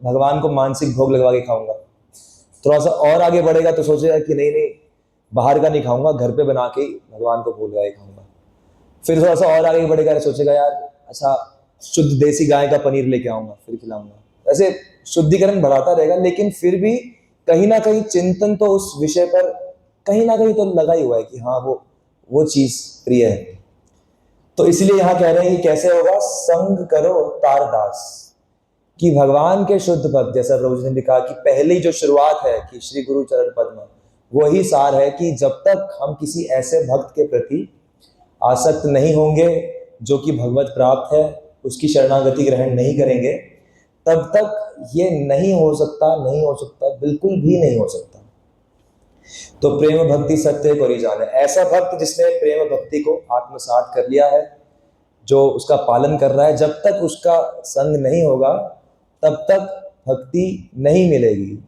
भगवान को मानसिक भोग लगवा के खाऊंगा। थोड़ा सा और आगे बढ़ेगा तो सोचेगा कि नहीं नहीं, बाहर का नहीं खाऊंगा, घर पे बना के ही भगवान को भोग लगा के खाऊंगा। फिर थोड़ा सा और आगे बढ़ेगा, सोचेगा यार अच्छा शुद्ध देसी गाय का पनीर लेके आऊंगा फिर खिलाऊंगा। ऐसे शुद्धिकरण बढ़ाता रहेगा, लेकिन फिर भी कहीं ना कहीं चिंतन तो उस विषय पर कहीं ना कहीं तो लगा ही हुआ है कि हाँ वो चीज प्रिय है। तो इसलिए यहां कह रहे हैं कि कैसे होगा, संग करो तारदास, कि भगवान के शुद्ध भक्त, जैसा प्रभु जी ने कहा कि पहली जो शुरुआत है कि श्री गुरु चरण पद्म, वही सार है कि जब तक हम किसी ऐसे भक्त के प्रति आसक्त नहीं होंगे जो कि भगवत प्राप्त है, उसकी शरणागति ग्रहण नहीं करेंगे, तब तक ये नहीं हो सकता, नहीं हो सकता, बिल्कुल भी नहीं हो सकता। तो प्रेम भक्ति सत्य को जाने, ऐसा भक्त जिसने प्रेम भक्ति को आत्मसात कर लिया है, जो उसका पालन कर रहा है, जब तक उसका संग नहीं होगा तब तक भक्ति नहीं मिलेगी।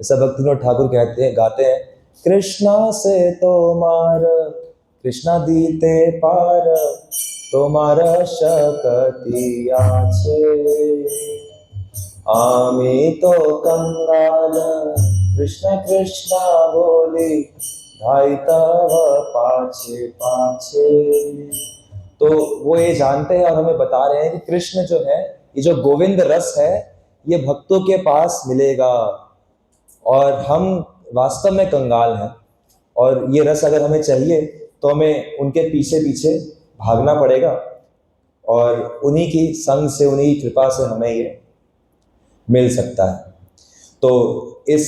ऐसा भक्तिविनोद ठाकुर कहते हैं, गाते हैं, कृष्णा से तोमार कृष्णा दीते पार, तोमारा शक्ति आछे, आमी तो कंगाल कृष्णा कृष्णा बोली, भाई तव पाछे पाछे। तो वो ये जानते हैं और हमें बता रहे हैं कि कृष्ण जो है, ये जो गोविंद रस है, ये भक्तों के पास मिलेगा, और हम वास्तव में कंगाल हैं, और ये रस अगर हमें चाहिए तो हमें उनके पीछे पीछे भागना पड़ेगा, और उन्हीं की संग से, उन्हीं की कृपा से हमें ये मिल सकता है। तो इस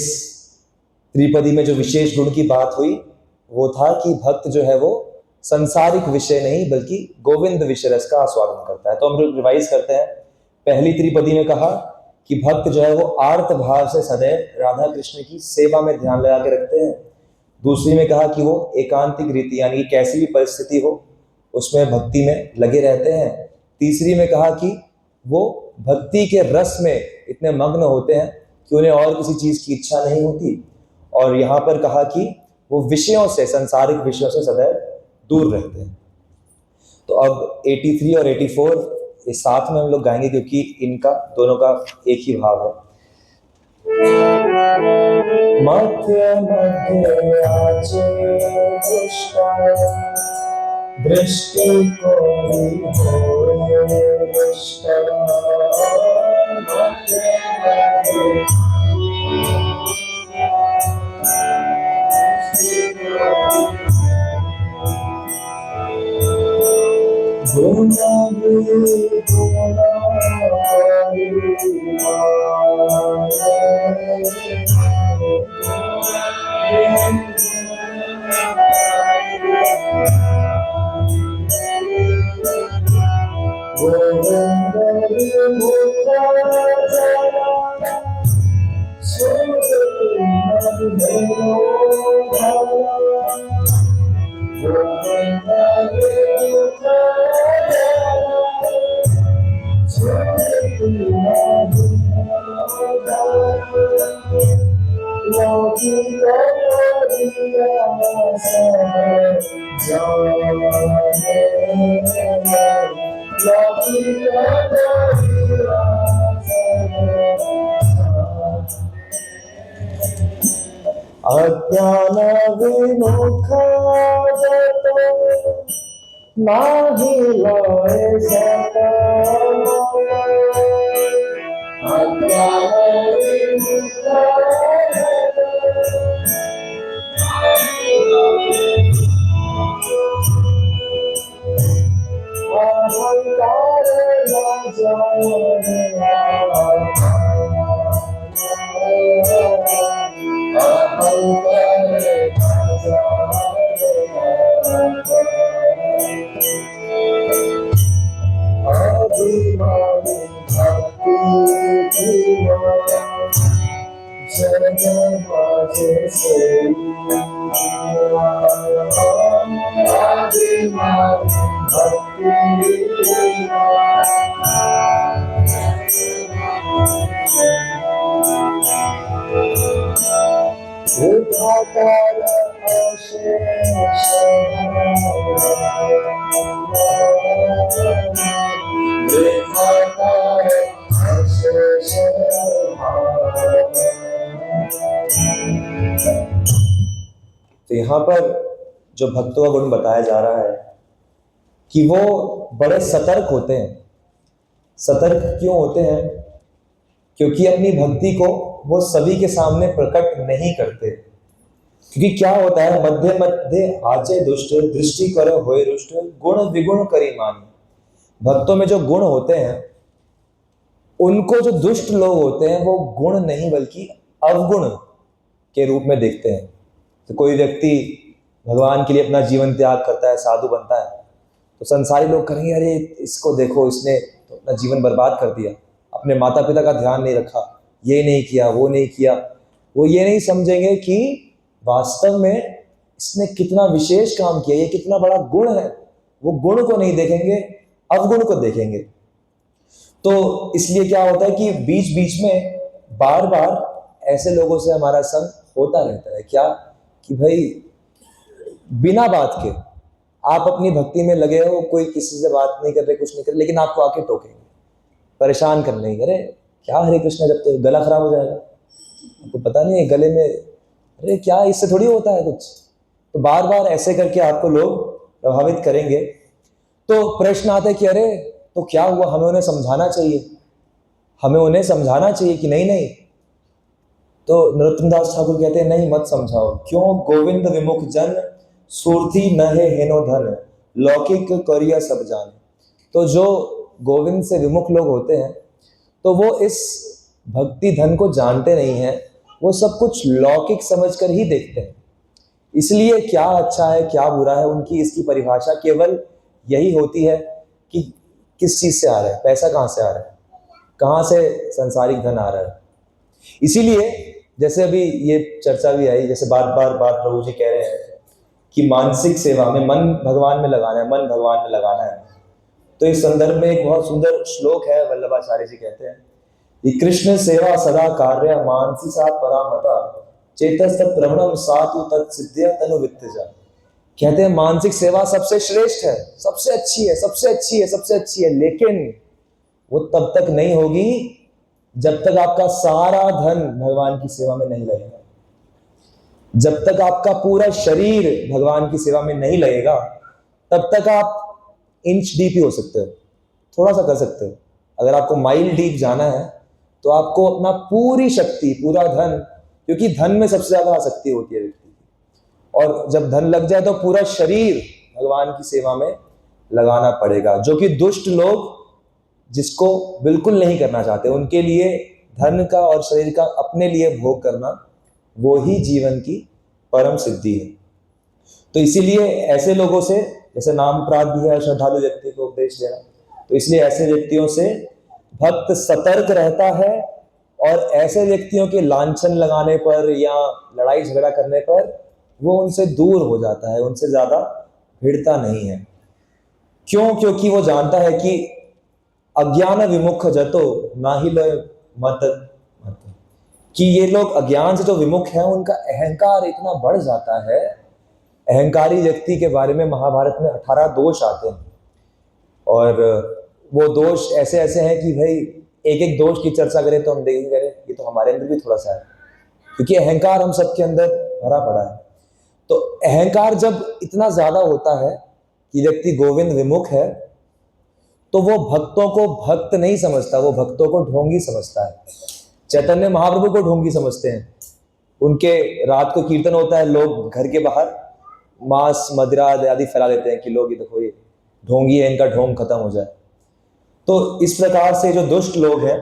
त्रिपदी में जो विशेष गुण की बात हुई वो था कि भक्त जो है वो संसारिक विषय नहीं बल्कि गोविंद विषय रस का आस्वादन करता है। तो हम लोग रिवाइज करते हैं। पहली त्रिपदी में कहा कि भक्त जो है वो आर्त भाव से सदैव राधा कृष्ण की सेवा में ध्यान लगा के रखते हैं। दूसरी में कहा कि वो एकांतिक रीति, यानी कि कैसी भी परिस्थिति हो उसमें भक्ति में लगे रहते हैं। तीसरी में कहा कि वो भक्ति के रस में इतने मग्न होते हैं कि उन्हें और किसी चीज की इच्छा नहीं होती। और यहाँ पर कहा कि वो विषयों से, सांसारिक विषयों से सदैव दूर रहते हैं। तो अब 83 और 84 इस साथ में हम लोग गाएंगे, क्योंकि इनका दोनों का एक ही भाव है। मध्य मध्य आचे दृष्टि को अज्ञान विमुख नाही लय सत अज्ञान तो यहाँ पर जो भक्तों का गुण बताया जा रहा है कि वो बड़े सतर्क होते हैं। सतर्क क्यों होते हैं? क्योंकि अपनी भक्ति को वो सभी के सामने प्रकट नहीं करते। क्योंकि क्या होता है, मध्य मध्य आचे दुष्ट दृष्टि करो होए रुष्ट गुण विगुण करी मान। भक्तों में जो गुण होते हैं उनको जो दुष्ट लोग होते हैं वो गुण नहीं बल्कि अवगुण के रूप में देखते हैं। तो कोई व्यक्ति भगवान के लिए अपना जीवन त्याग करता है, साधु बनता है, तो संसारी लोग कहेंगे अरे इसको देखो, इसने तो अपना जीवन बर्बाद कर दिया, अपने माता पिता का ध्यान नहीं रखा, ये नहीं किया, वो नहीं किया। वो ये नहीं समझेंगे कि वास्तव में इसने कितना विशेष काम किया, ये कितना बड़ा गुण है। वो गुण को नहीं देखेंगे, अवगुण को देखेंगे। तो इसलिए क्या होता है कि बीच बीच में बार बार ऐसे लोगों से हमारा संग होता रहता है। क्या कि भाई बिना बात के आप अपनी भक्ति में लगे हो, कोई किसी से बात नहीं कर रहे, कुछ नहीं कर रहे, लेकिन आपको आके टोकेंगे, परेशान कर लेंगे। अरे क्या हरे कृष्ण जब तक गला खराब हो जाएगा, आपको पता नहीं है गले में, अरे क्या इससे थोड़ी होता है कुछ। तो बार बार ऐसे करके आपको लोग प्रभावित करेंगे। तो प्रश्न आता है कि अरे तो क्या हुआ, हमें उन्हें समझाना चाहिए, हमें उन्हें समझाना चाहिए कि नहीं नहीं। तो नरोत्तम दास ठाकुर कहते हैं नहीं मत समझाओ। क्यों? गोविंद विमुख जन सुरथी न है हेनो धन लौकिक करिया सब जान। तो जो गोविंद से विमुख लोग होते हैं तो वो इस भक्ति धन को जानते नहीं हैं, वो सब कुछ लौकिक समझकर ही देखते हैं। इसलिए क्या अच्छा है क्या बुरा है, उनकी इसकी परिभाषा केवल यही होती है कि किस चीज से आ रहा है, पैसा कहाँ से आ रहा है, कहाँ से सांसारिक धन आ रहा है। इसीलिए जैसे अभी ये चर्चा भी आई, जैसे बार बार बात प्रभु जी कह रहे हैं कि मानसिक सेवा में मन भगवान में लगाना है, मन भगवान में लगाना है। तो इस संदर्भ में एक बहुत सुंदर श्लोक है, वल्लभाचार्य जी कहते हैं कि कृष्ण सेवा सदा कार्य मानसी सा परामता चेतस प्रवणम सातु तत्सिद्ध्य तनु वित्तजा। कहते हैं मानसिक सेवा सबसे श्रेष्ठ है, सबसे अच्छी है, सबसे अच्छी है, सबसे अच्छी है, लेकिन वो तब तक नहीं होगी जब तक आपका सारा धन भगवान की सेवा में नहीं लगेगा, जब तक आपका पूरा शरीर भगवान की सेवा में नहीं लगेगा, तब तक आप इंच डीप ही हो सकते हो, थोड़ा सा कर सकते हो। अगर आपको माइल डीप जाना है तो आपको अपना पूरी शक्ति, पूरा धन, क्योंकि धन में सबसे ज्यादा आसक्ति होती है व्यक्ति की, और जब धन लग जाए तो पूरा शरीर भगवान की सेवा में लगाना पड़ेगा। जो कि दुष्ट लोग जिसको बिल्कुल नहीं करना चाहते, उनके लिए धन का और शरीर का अपने लिए भोग करना वो ही जीवन की परम सिद्धि है। तो इसीलिए ऐसे लोगों से, जैसे नाम अपराध भी है श्रद्धालु व्यक्ति को उपदेश देना, तो इसलिए ऐसे व्यक्तियों से भक्त सतर्क रहता है और ऐसे व्यक्तियों के लांछन लगाने पर या लड़ाई झगड़ा करने पर वो उनसे दूर हो जाता है, उनसे ज्यादा भिड़ता नहीं है। क्यों? क्योंकि वो जानता है कि अज्ञान विमुख जतो नाहिल मत मत, कि ये लोग अज्ञान से जो विमुख हैं उनका अहंकार इतना बढ़ जाता है। अहंकारी व्यक्ति के बारे में महाभारत में 18 दोष आते हैं और वो दोष ऐसे ऐसे हैं कि भाई एक एक दोष की चर्चा करें तो हम देखेंगे ये तो हमारे अंदर भी थोड़ा सा है, क्योंकि अहंकार हम सबके अंदर भरा पड़ा है। तो अहंकार जब इतना ज्यादा होता है कि व्यक्ति गोविंद विमुख है तो वो भक्तों को भक्त नहीं समझता, वो भक्तों को ढोंगी समझता है। चैतन्य महाप्रभु को ढोंगी समझते हैं। उनके रात को कीर्तन होता है, लोग घर के बाहर मांस मदिरा आदि फैला देते हैं कि लोग ये देखो ये ढोंगी है, इनका ढोंग खत्म हो जाए। तो इस प्रकार से जो दुष्ट लोग हैं,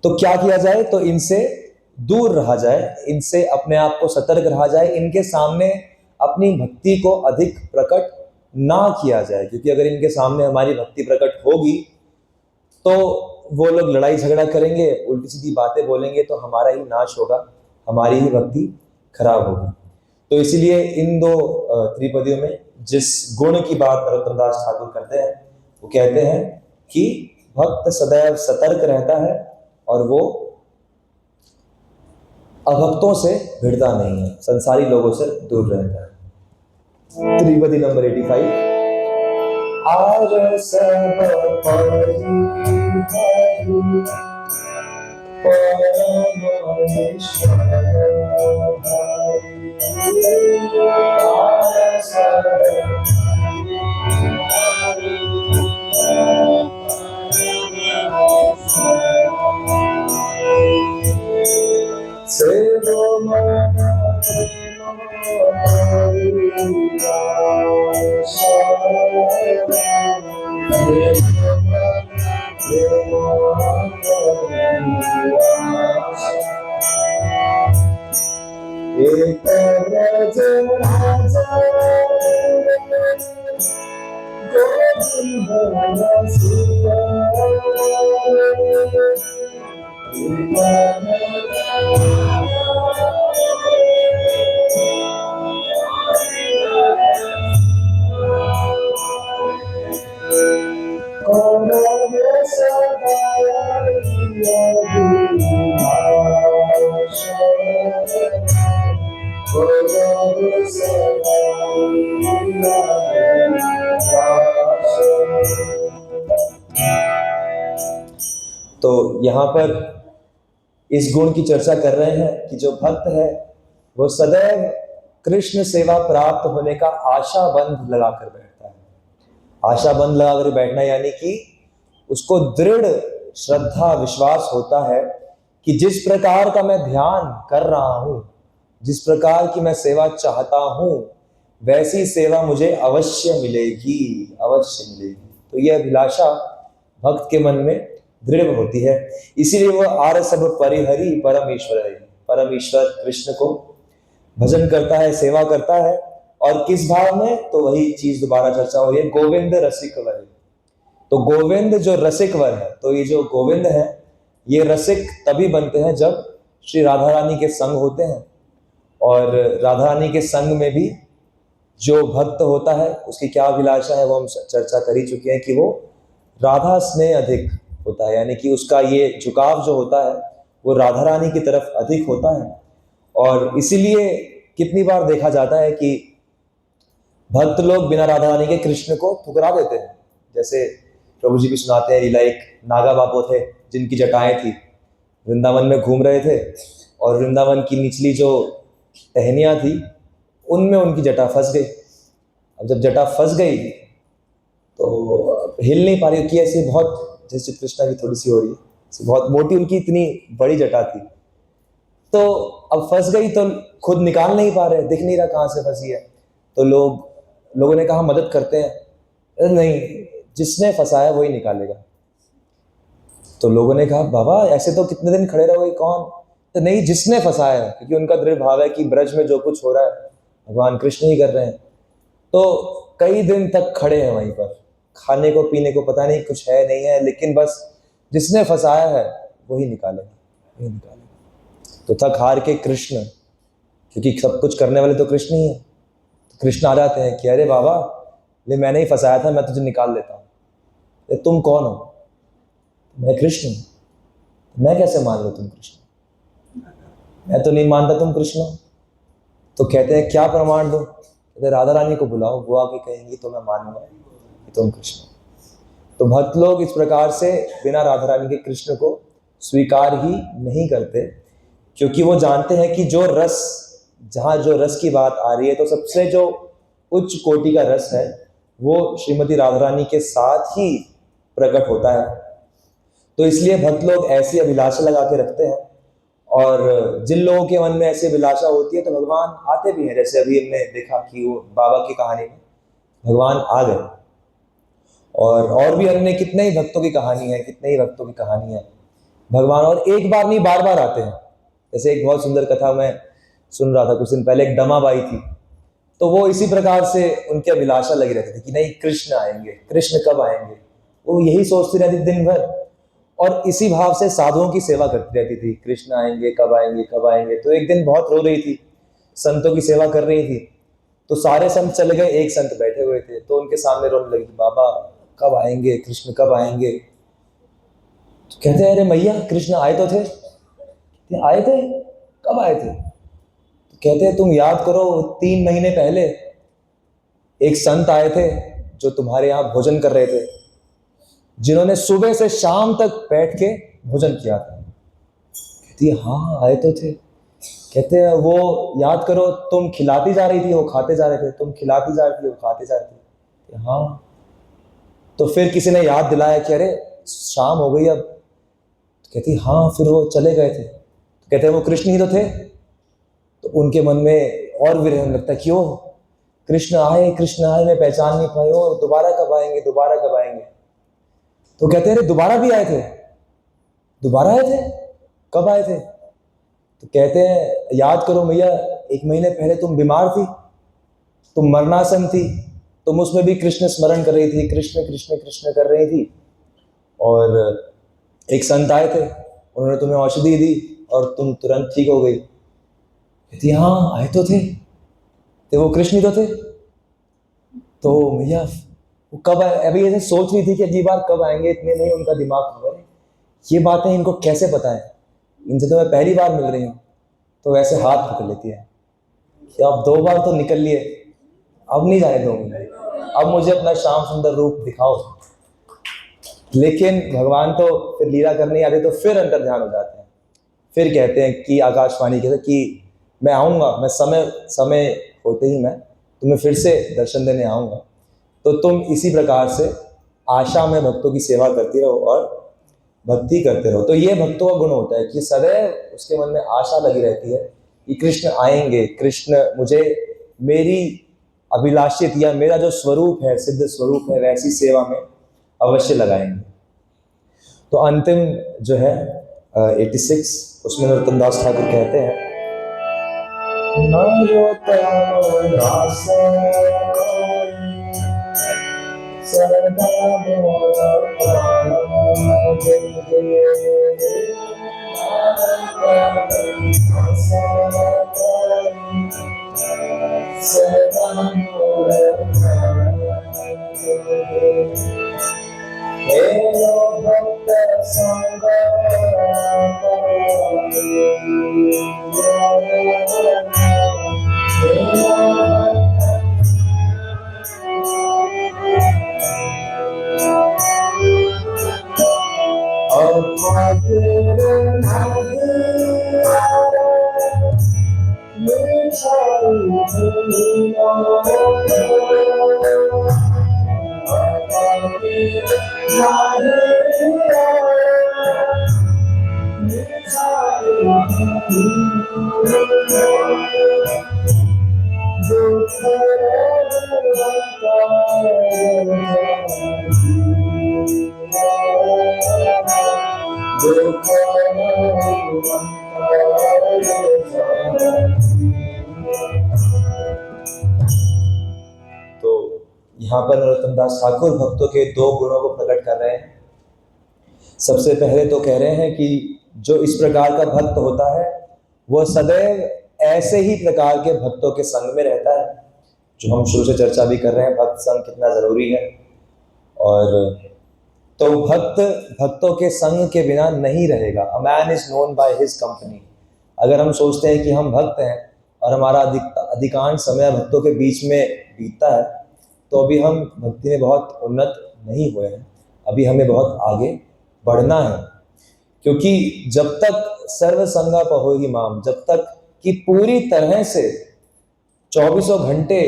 तो क्या किया जाए? तो इनसे दूर रहा जाए, इनसे अपने आप को सतर्क रहा जाए, इनके सामने अपनी भक्ति को अधिक प्रकट ना किया जाए, क्योंकि अगर इनके सामने हमारी भक्ति प्रकट होगी तो वो लोग लड़ाई झगड़ा करेंगे, उल्टी सीधी बातें बोलेंगे, तो हमारा ही नाश होगा, हमारी ही भक्ति खराब होगी। तो इसीलिए इन दो त्रिपदियों में जिस गुण की बात नरोत्तम दास ठाकुर करते हैं, वो कहते हैं कि भक्त सदैव सतर्क रहता है और वो अभक्तों से भिड़ता नहीं है, संसारी लोगों से दूर रहता है। त्रिपदी नंबर 85। आर सब तो यहाँ पर इस गुण की चर्चा कर रहे हैं कि जो भक्त है वो सदैव कृष्ण सेवा प्राप्त होने का आशा बंध लगाकर बैठता है। आशा बंध लगाकर बैठना यानी कि उसको दृढ़ श्रद्धा विश्वास होता है कि जिस प्रकार का मैं ध्यान कर रहा हूं, जिस प्रकार की मैं सेवा चाहता हूं, वैसी सेवा मुझे अवश्य मिलेगी, अवश्य मिलेगी। तो यह अभिलाषा भक्त के मन में दृढ़ होती है। इसीलिए वह आर सब परिहरि परम ईश्वर है, परम ईश्वर कृष्ण को भजन करता है, सेवा करता है। और किस भाव में? तो वही चीज दोबारा चर्चा हो रही है, गोविंद रसिक वर। तो गोविंद जो रसिक वर है, तो ये जो गोविंद है ये रसिक तभी बनते हैं जब श्री राधा रानी के संग होते हैं। और राधा रानी के संग में भी जो भक्त होता है उसकी क्या अभिलाषा है वो हम चर्चा कर ही चुके हैं कि वो राधा स्नेह अधिक होता है, यानी कि उसका ये झुकाव जो होता है वो राधा रानी की तरफ अधिक होता है। और इसीलिए कितनी बार देखा जाता है कि भक्त लोग बिना राधा रानी के कृष्ण को ठुकरा देते हैं। जैसे प्रभु जी भी सुनाते हैं लीला, एक नागा बापो थे जिनकी जटाएं थी, वृंदावन में घूम रहे थे और वृंदावन की निचली जो टहनियाँ थी उनमें उनकी जटा फंस गई। अब जब जटा फंस गई तो हिल नहीं पा रही, कि ऐसे बहुत जैसे कृष्णा की थोड़ी सी हो रही है, बहुत मोटी उनकी इतनी बड़ी जटा थी। तो अब फंस गई तो खुद निकाल नहीं पा रहे, दिख नहीं रहा कहाँ से फंसी है। तो लोगों ने कहा मदद करते हैं। नहीं, जिसने फंसाया वही निकालेगा। तो लोगों ने कहा बाबा ऐसे तो कितने दिन खड़े रहोगे, कौन? तो नहीं, जिसने फंसाया है, क्योंकि उनका दृढ़ भाव है कि ब्रज में जो कुछ हो रहा है भगवान कृष्ण ही कर रहे हैं। तो कई दिन तक खड़े हैं वहीं पर, खाने को पीने को पता नहीं कुछ है नहीं है, लेकिन बस जिसने फंसाया है वही निकालेगा, वही निकालेगा। तो थक हार के कृष्ण, क्योंकि सब कुछ करने वाले तो कृष्ण ही है, तो कृष्ण आ जाते हैं कि अरे बाबा, ले मैंने ही फंसाया था, मैं तुझे निकाल लेता हूँ। तुम कौन हो? मैं कृष्ण हूँ। मैं कैसे मान लूँ तुम कृष्ण? मैं तो नहीं मानता तुम कृष्ण हो। तो कहते हैं क्या प्रमाण दूं? कहते राधा रानी को बुलाओ, वो आके कहेंगी तो मैं मानूंगा कि तुम कृष्ण हो। तो भक्त लोग इस प्रकार से बिना राधा रानी के कृष्ण को स्वीकार ही नहीं करते, क्योंकि वो जानते हैं कि जो रस, जहाँ जो रस की बात आ रही है, तो सबसे जो उच्च कोटि का रस है वो श्रीमती राधा रानी के साथ ही प्रकट होता है। तो इसलिए भक्त लोग ऐसी अभिलाषा लगा के रखते हैं, और जिन लोगों के मन में ऐसी अभिलाषा होती है तो भगवान आते भी हैं। जैसे अभी हमने देखा कि वो बाबा की कहानी में भगवान आ गए, और भी अन्य कितने ही भक्तों की कहानी है, कितने ही भक्तों की कहानी है भगवान, और एक बार नहीं बार बार आते हैं। जैसे एक बहुत सुंदर कथा मैं सुन रहा था कुछ दिन पहले, एक दमाबाई थी, तो वो इसी प्रकार से उनकी अभिलाषा लगी रहती थी कि नहीं कृष्ण आएंगे, कृष्ण कब आएंगे, वो यही सोचती रहती दिन भर, और इसी भाव से साधुओं की सेवा करती रहती थी, कृष्ण आएंगे कब आएंगे कब आएंगे। तो एक दिन बहुत रो रही थी, संतों की सेवा कर रही थी, तो सारे संत चले गए, एक संत बैठे हुए थे, तो उनके सामने रोने लगी, बाबा कब आएंगे, कृष्ण कब आएंगे? तो कहते हैं अरे मैया कृष्ण आए तो थे। आए थे? कब आए थे? तो कहते हैं तुम याद करो, 3 महीने पहले एक संत आए थे जो तुम्हारे यहाँ भोजन कर रहे थे, जिन्होंने सुबह से शाम तक बैठ के भोजन किया था। कहती है हाँ आए तो थे। कहते हैं वो याद करो, तुम खिलाती जा रही थी वो खाते जा रहे थे, तुम खिलाती जा रही थी वो खाते जा रहे थे। हाँ। तो फिर किसी ने याद दिलाया कि अरे शाम हो गई अब। तो कहती हाँ, फिर वो चले गए थे। तो कहते हैं वो कृष्ण ही तो थे। तो उनके मन में और विरह होने लगता है कि ओ कृष्ण आए, मैं पहचान नहीं पाई, ओ दोबारा कब आएंगे, दोबारा कब आएंगे? तो कहते हैं अरे दोबारा भी आए थे, दोबारा आए थे, कब आए थे? तो कहते हैं याद करो भैया, 1 महीने पहले तुम बीमार थी, तुम मरणासन थी, तुम उसमें भी कृष्ण स्मरण कर रही थी, कृष्ण कृष्ण कृष्ण कर रही थी, और एक संत आए थे, उन्होंने तुम्हें औषधि दी और तुम तुरंत ठीक हो गई। कहती हाँ आए तो थे, तो वो कृष्ण ही तो थे। तो भैया वो कब आए? अभी ऐसे सोच रही थी कि अगली बार कब आएंगे, इतने नहीं उनका दिमाग खबर है, ये बातें इनको कैसे पता है, इनसे तो मैं पहली बार मिल रही हूँ। तो वैसे हाथ पकड़ लेती है कि अब 2 बार तो निकल लिए, अब नहीं जाने दूंगी, अब मुझे अपना श्याम सुंदर रूप दिखाओ। लेकिन भगवान तो फिर लीला करने आते, तो फिर अंतर ध्यान हो जाते हैं, फिर कहते हैं कि आकाशवाणी कहते कि मैं आऊँगा, मैं समय समय होते ही मैं तुम्हें फिर से दर्शन देने आऊँगा। तो तुम इसी प्रकार से आशा में भक्तों की सेवा करती रहो और भक्ति करते रहो। तो ये भक्तों का गुण होता है कि सदैव उसके मन में आशा लगी रहती है कि कृष्ण आएंगे, कृष्ण मुझे मेरी अभिलाषित या मेरा जो स्वरूप है, सिद्ध स्वरूप है, वैसी सेवा में अवश्य लगाएंगे। तो अंतिम जो है 86, उसमें नरोत्तम दास ठाकुर कहते हैं यहाँ पर नरोत्तम दास ठाकुर भक्तों के 2 गुणों को प्रकट कर रहे हैं। सबसे पहले तो कह रहे हैं कि जो इस प्रकार का भक्त होता है वह सदैव ऐसे ही प्रकार के भक्तों के संग में रहता है, जो हम शुरू से चर्चा भी कर रहे हैं, भक्त संग कितना जरूरी है। और तो भक्तों के संग के बिना नहीं रहेगा। A man is known by his company. अगर हम सोचते हैं कि हम भक्त हैं और हमारा अधिकांश समय भक्तों के बीच में बीतता है, तो अभी हम भक्ति में बहुत उन्नत नहीं हुए हैं, अभी हमें बहुत आगे बढ़ना है। क्योंकि जब तक सर्व संगा पहोहि माम, जब तक कि पूरी तरह से 24 घंटे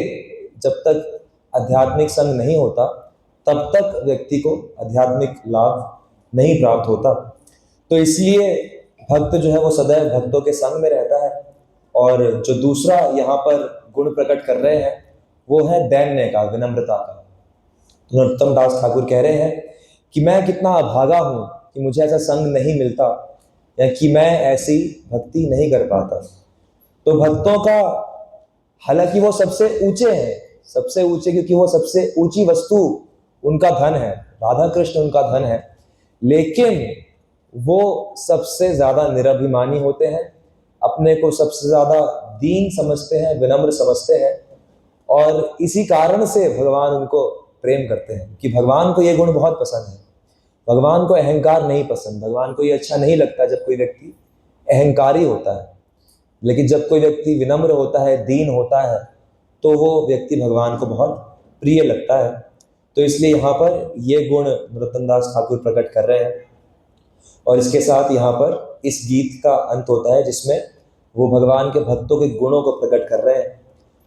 जब तक आध्यात्मिक संग नहीं होता, तब तक व्यक्ति को आध्यात्मिक लाभ नहीं प्राप्त होता। तो इसलिए भक्त जो है वो सदैव भक्तों के संग में रहता है। और जो दूसरा यहाँ पर गुण प्रकट कर रहे हैं वो है दैन्य का, विनम्रता का। तो नरोत्तम दास ठाकुर कह रहे हैं कि मैं कितना अभागा हूँ कि मुझे ऐसा संग नहीं मिलता, या कि मैं ऐसी भक्ति नहीं कर पाता। तो भक्तों का, हालांकि वो सबसे ऊंचे हैं, सबसे ऊंचे, क्योंकि वो सबसे ऊंची वस्तु उनका धन है, राधा कृष्ण उनका धन है, लेकिन वो सबसे ज्यादा निरभिमानी होते हैं, अपने को सबसे ज्यादा दीन समझते हैं, विनम्र समझते हैं। और इसी कारण से भगवान उनको प्रेम करते हैं कि भगवान को ये गुण बहुत पसंद है। भगवान को अहंकार नहीं पसंद, भगवान को ये अच्छा नहीं लगता जब कोई व्यक्ति अहंकारी होता है। लेकिन जब कोई व्यक्ति विनम्र होता है, दीन होता है, तो वो व्यक्ति भगवान को बहुत प्रिय लगता है। तो इसलिए यहाँ पर ये गुण नरोत्तम दास ठाकुर प्रकट कर रहे हैं। और इसके साथ यहाँ पर इस गीत का अंत होता है, जिसमें वो भगवान के भक्तों के गुणों को प्रकट कर रहे हैं।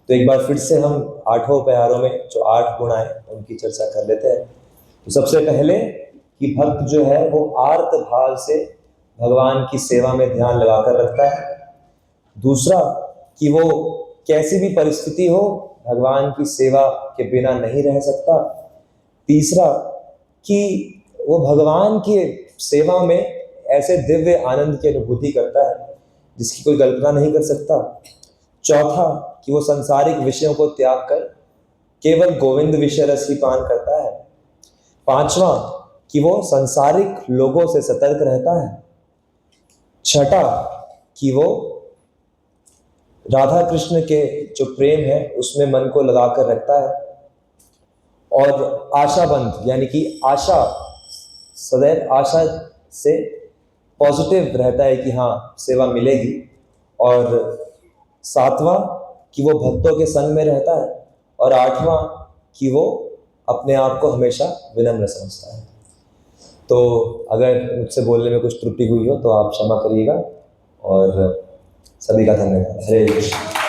तो एक बार फिर से हम 8 प्यारों में जो 8 गुण आए उनकी चर्चा कर लेते हैं। तो सबसे पहले कि भक्त जो है वो आर्त भाव से भगवान की सेवा में ध्यान लगाकर रखता है। दूसरा कि वो कैसी भी परिस्थिति हो भगवान की सेवा के बिना नहीं रह सकता। तीसरा कि वो भगवान की सेवा में ऐसे दिव्य आनंद की अनुभूति करता है जिसकी कोई कल्पना नहीं कर सकता। चौथा कि वो सांसारिक विषयों को त्याग कर केवल गोविंद विषय रस ही पान करता है। पांचवा कि वो सांसारिक लोगों से सतर्क रहता है। छठा कि वो राधा कृष्ण के जो प्रेम है उसमें मन को लगाकर रखता है। और आशाबंध, यानी कि आशा, सदैव आशा से पॉजिटिव रहता है कि हाँ सेवा मिलेगी। और सातवां कि वो भक्तों के संग में रहता है। और आठवां कि वो अपने आप को हमेशा विनम्र समझता है। तो अगर मुझसे बोलने में कुछ त्रुटि हुई हो तो आप क्षमा करिएगा। और सभी का धन्यवाद। हरे कृष्ण।